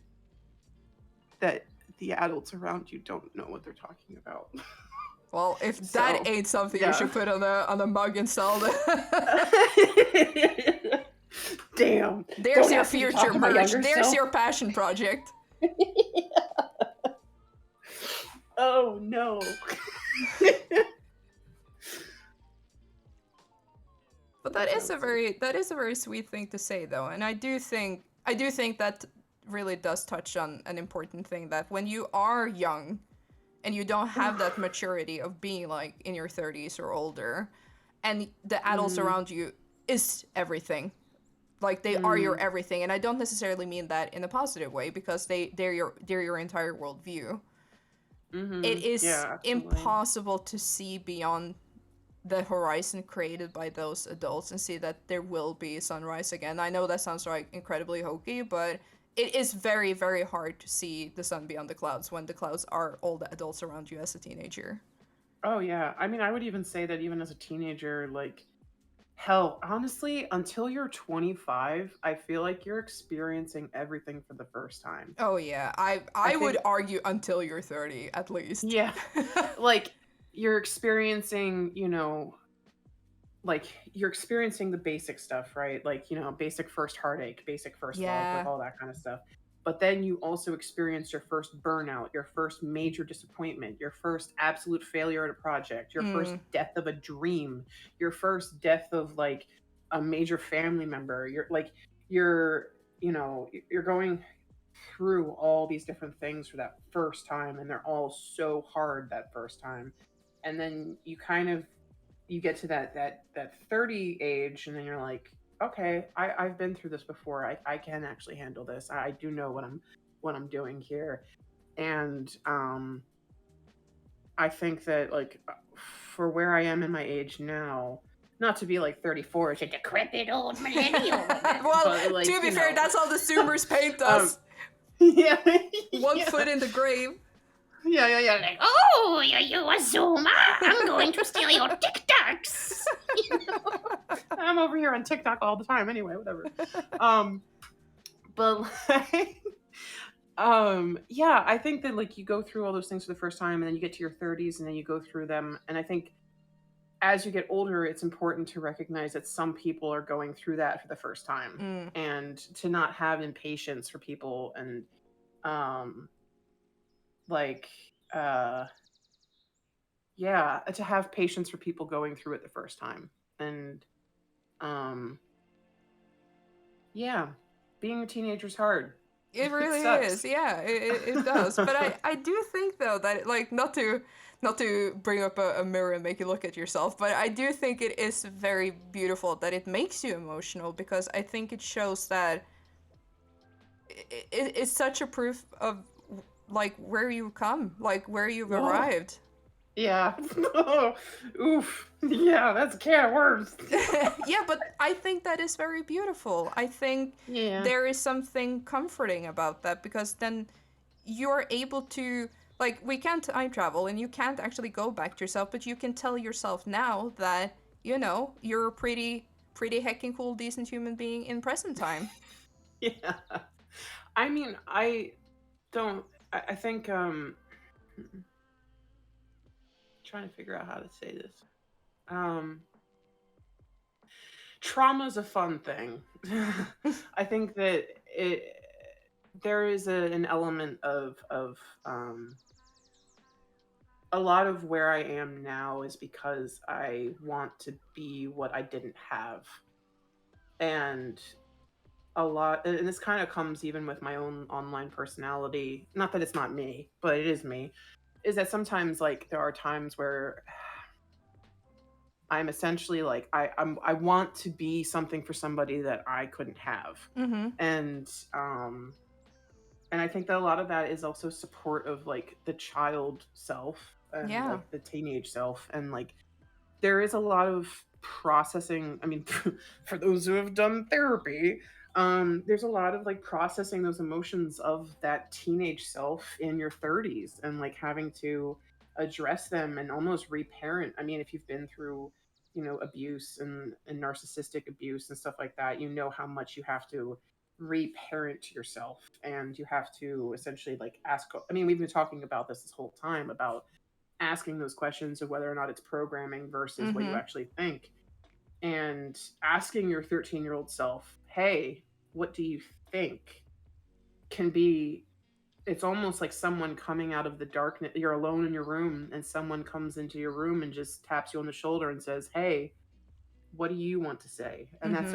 that the adults around you don't know what they're talking about. Well, if that So, ain't something you yeah. should put on a mug and sell, Damn. there's Don't your ask me to future talk to my merch. younger There's self. your passion project. Oh no. But that is a very sweet thing to say though, and I do think that really does touch on an important thing, that when you are young and you don't have that maturity of being like in your 30s or older, and the adults around you is everything. Like they are your everything, and I don't necessarily mean that in a positive way because they're your entire worldview. It is Yeah, absolutely. impossible to see beyond the horizon created by those adults and see that there will be sunrise again. I know that sounds like incredibly hokey, but it is very, very hard to see the sun beyond the clouds when the clouds are all the adults around you as a teenager. Oh yeah. I mean, I would even say that even as a teenager, like hell, honestly, until you're 25, I feel like you're experiencing everything for the first time. Oh yeah, I I would think argue until you're 30 at least. yeah. Like you're experiencing, like you're experiencing the basic stuff, right? Like, basic first heartache, basic first love, like Yeah. all that kind of stuff. But then you also experience your first burnout, your first major disappointment, your first absolute failure at a project, your first Mm. death of a dream, your first death of like a major family member. You're going through all these different things for that first time, and they're all so hard that first time. And then you get to that 30 age, and then you're like, okay, I've been through this before. I can actually handle this. I do know what I'm doing here. And I think that like for where I am in my age now, not to be like 34, it's a decrepit old millennial woman, Well, but like, to be fair, that's how the Zoomers paint us. Yeah. One foot in the grave. Yeah. Like, oh, you a Zoomer? I'm going to steal your TikToks. You know? I'm over here on TikTok all the time anyway, whatever. But like, yeah, I think that like you go through all those things for the first time and then you get to your 30s and then you go through them. And I think as you get older, it's important to recognize that some people are going through that for the first time and to not have impatience for people and yeah, to have patience for people going through it the first time. And yeah, being a teenager is hard. It really is. Yeah, it does. But I do think though that like not to bring up a mirror and make you look at yourself, but I do think it is very beautiful that it makes you emotional, because I think it shows that it's such a proof of like where you come, like where you've arrived. Yeah. Oof. Yeah, that's a can of worms. Yeah, but I think that is very beautiful. I think there is something comforting about that, because then you're able to, like, we can't time travel and you can't actually go back to yourself, but you can tell yourself now that, you know, you're a pretty heckin' cool, decent human being in present time. Yeah. I mean, I think, trying to figure out how to say this. Trauma's a fun thing. I think that there is an element of a lot of where I am now is because I want to be what I didn't have. And a lot, and this kind of comes even with my own online personality, not that it's not me, but it is me, is that sometimes like there are times where I'm essentially like I want to be something for somebody that I couldn't have. And I think that a lot of that is also support of like the child self and like the teenage self, and like there is a lot of processing. I mean, for those who have done therapy, there's a lot of like processing those emotions of that teenage self in your 30s and like having to address them and almost reparent. I mean, if you've been through, you know, abuse and narcissistic abuse and stuff like that, you know how much you have to reparent yourself, and you have to essentially like ask. I mean, we've been talking about this whole time about asking those questions of whether or not it's programming versus what you actually think, and asking your 13-year-old self, hey, what do you think, can be, it's almost like someone coming out of the darkness. You're alone in your room and someone comes into your room and just taps you on the shoulder and says, hey, what do you want to say? And that's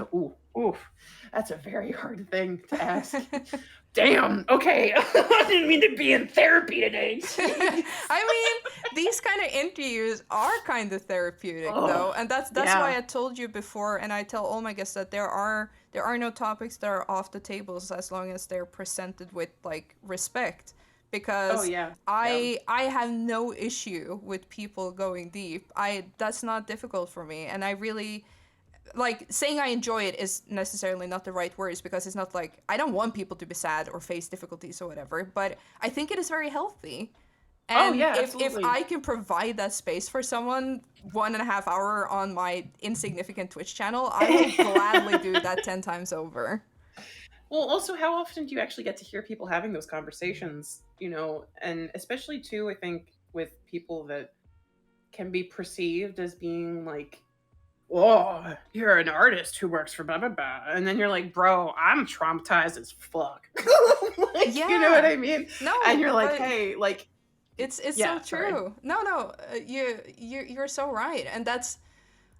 that's a very hard thing to ask. Damn, okay. I didn't mean to be in therapy today. I mean, these kind of interviews are kind of therapeutic though, and that's why I told you before, and I tell all my guests that there are no topics that are off the tables as long as they're presented with like respect, because I have no issue with people going deep. That's not difficult for me, and I really like saying I enjoy it is necessarily not the right words, because it's not like I don't want people to be sad or face difficulties or whatever, but I think it is very healthy. And if I can provide that space for someone 1.5 hours on my insignificant Twitch channel, I will gladly do that 10 times over. Well, also, how often do you actually get to hear people having those conversations, you know, and especially too, I think with people that can be perceived as being like, oh, you're an artist who works for blah, blah, blah. And then you're like, bro, I'm traumatized as fuck. Like, you know what I mean? No. And you're like, hey, like. It's so true. No, you're so right. And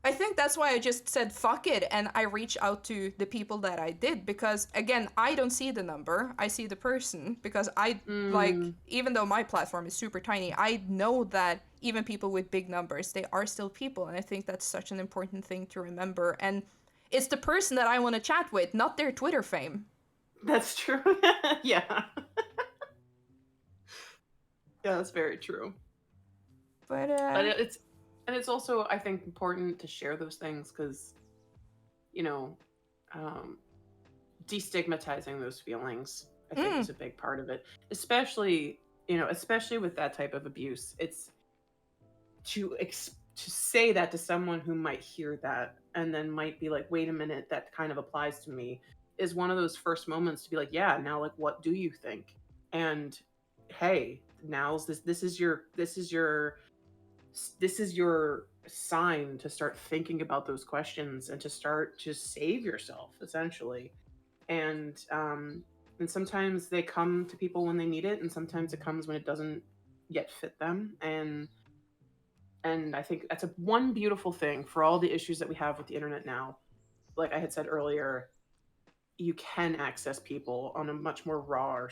I think that's why I just said fuck it, and I reach out to the people that I did, because again, I don't see the number, I see the person, because I like, even though my platform is super tiny, I know that even people with big numbers, they are still people, and I think that's such an important thing to remember. And it's the person that I want to chat with, not their Twitter fame. That's true. Yeah. Yeah, that's very true. But it's And it's also, I think, important to share those things because, you know, um, destigmatizing those feelings, I think, Mm, is a big part of it. Especially, especially with that type of abuse. It's to say that to someone who might hear that and then might be like, wait a minute, that kind of applies to me, is one of those first moments to be like, yeah, now like what do you think? And hey, now's this is your sign to start thinking about those questions and to start to save yourself essentially. And sometimes they come to people when they need it, and sometimes it comes when it doesn't yet fit them. And I think that's a one beautiful thing for all the issues that we have with the internet now. Like I had said earlier, you can access people on a much more rawer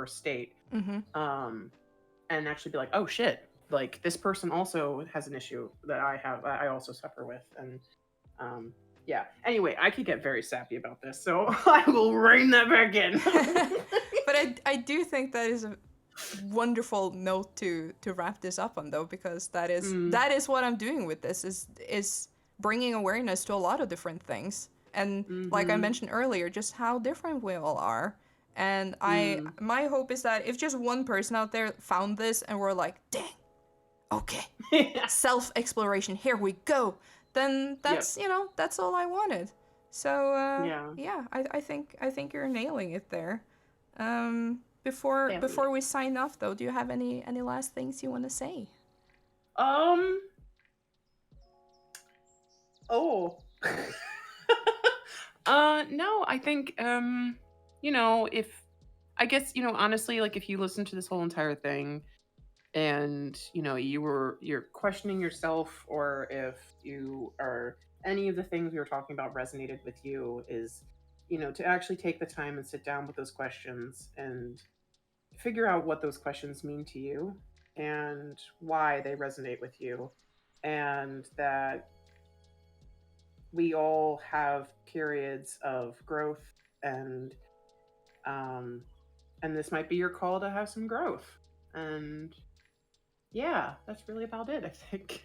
state, mm-hmm. um, and actually be like, oh shit, like this person also has an issue that I also suffer with, and yeah. Anyway, I could get very sappy about this, so I will rein that back in. But I do think that is a wonderful note to wrap this up on, though, because Mm, that is what I'm doing with this is bringing awareness to a lot of different things, and like I mm-hmm. mentioned earlier, just how different we all are. And Mm. my hope is that if just one person out there found this and were like, dang, okay, Yeah. self exploration, here we go, then Yep. that's all I wanted. So Yeah. yeah, I think you're nailing it there. Hell yeah. Before we sign off, though, do you have any last things you want to say? Um. Oh. No, I think if I guess, honestly, like if you listen to this whole entire thing and, you're questioning yourself, or if you are any of the things we were talking about resonated with you, is, to actually take the time and sit down with those questions and figure out what those questions mean to you and why they resonate with you, and that we all have periods of growth, and um and this might be your call to have some growth. And yeah, that's really about it, I think.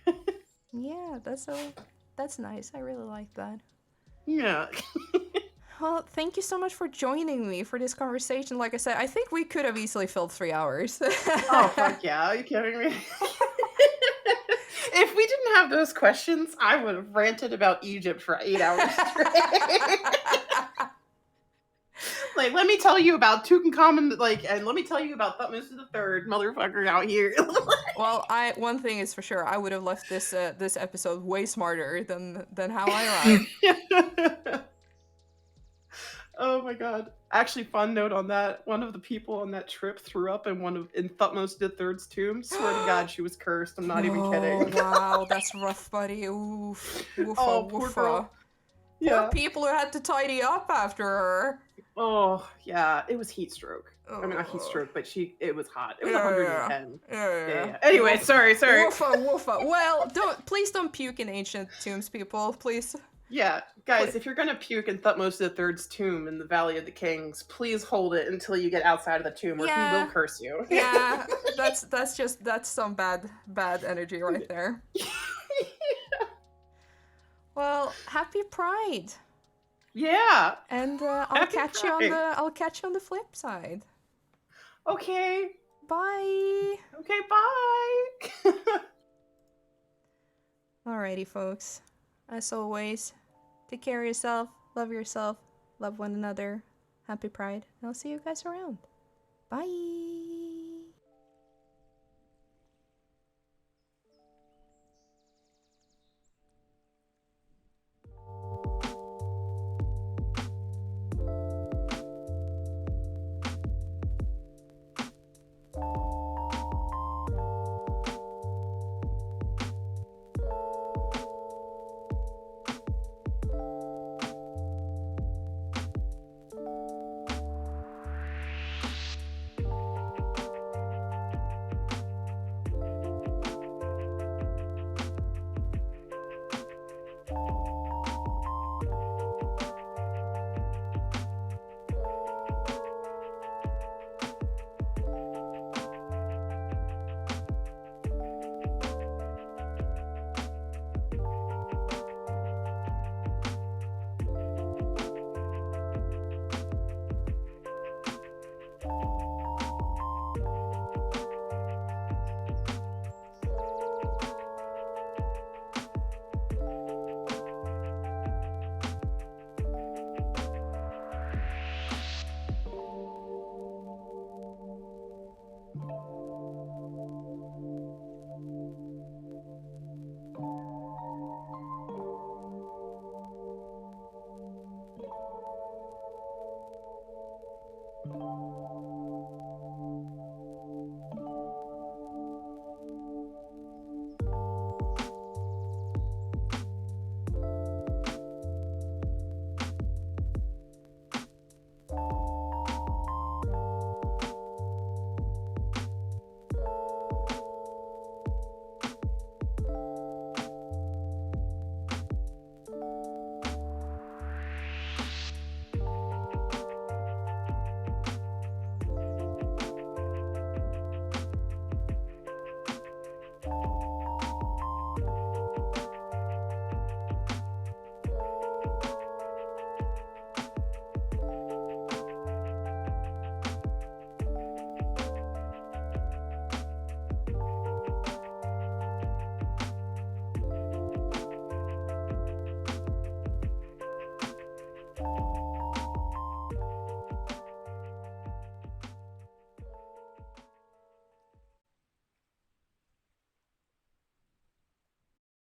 Yeah, that's nice. I really like that. Yeah. Well, thank you so much for joining me for this conversation. Like I said, I think we could have easily filled 3 hours. Oh fuck yeah, are you kidding me? If we didn't have those questions, I would have ranted about Egypt for 8 hours straight. Like, let me tell you about Tutankhamun, like, and let me tell you about Thutmose the Third, motherfucker out here. Well, I one thing is for sure, I would have left this episode way smarter than how I arrived. Oh my god! Actually, fun note on that: one of the people on that trip threw up in Thutmose the Third's tomb. Swear to God, she was cursed. I'm not even No, kidding. wow, that's rough, buddy. Oof, woofa, Oh, poor woofa. girl. Poor Yeah. people who had to tidy up after her. Oh, yeah. It was heat stroke. I mean, not heat Oh, stroke, but it was hot. It was yeah, 110. yeah, Yeah, yeah. yeah. Anyway, sorry. Woofa, woofa. Well, please don't puke in ancient tombs, people. Please. Yeah, guys, Please. if you're gonna puke in Thutmose the Third's tomb in the Valley of the Kings, please hold it until you get outside of the tomb, or he will Yeah, curse you. yeah. That's some bad energy right there. Well, happy Pride, Yeah. and Happy Pride. I'll catch you on the flip side. Okay. Bye. Okay, bye. Alrighty, folks. As always, take care of yourself, love one another. Happy Pride, and I'll see you guys around. Bye.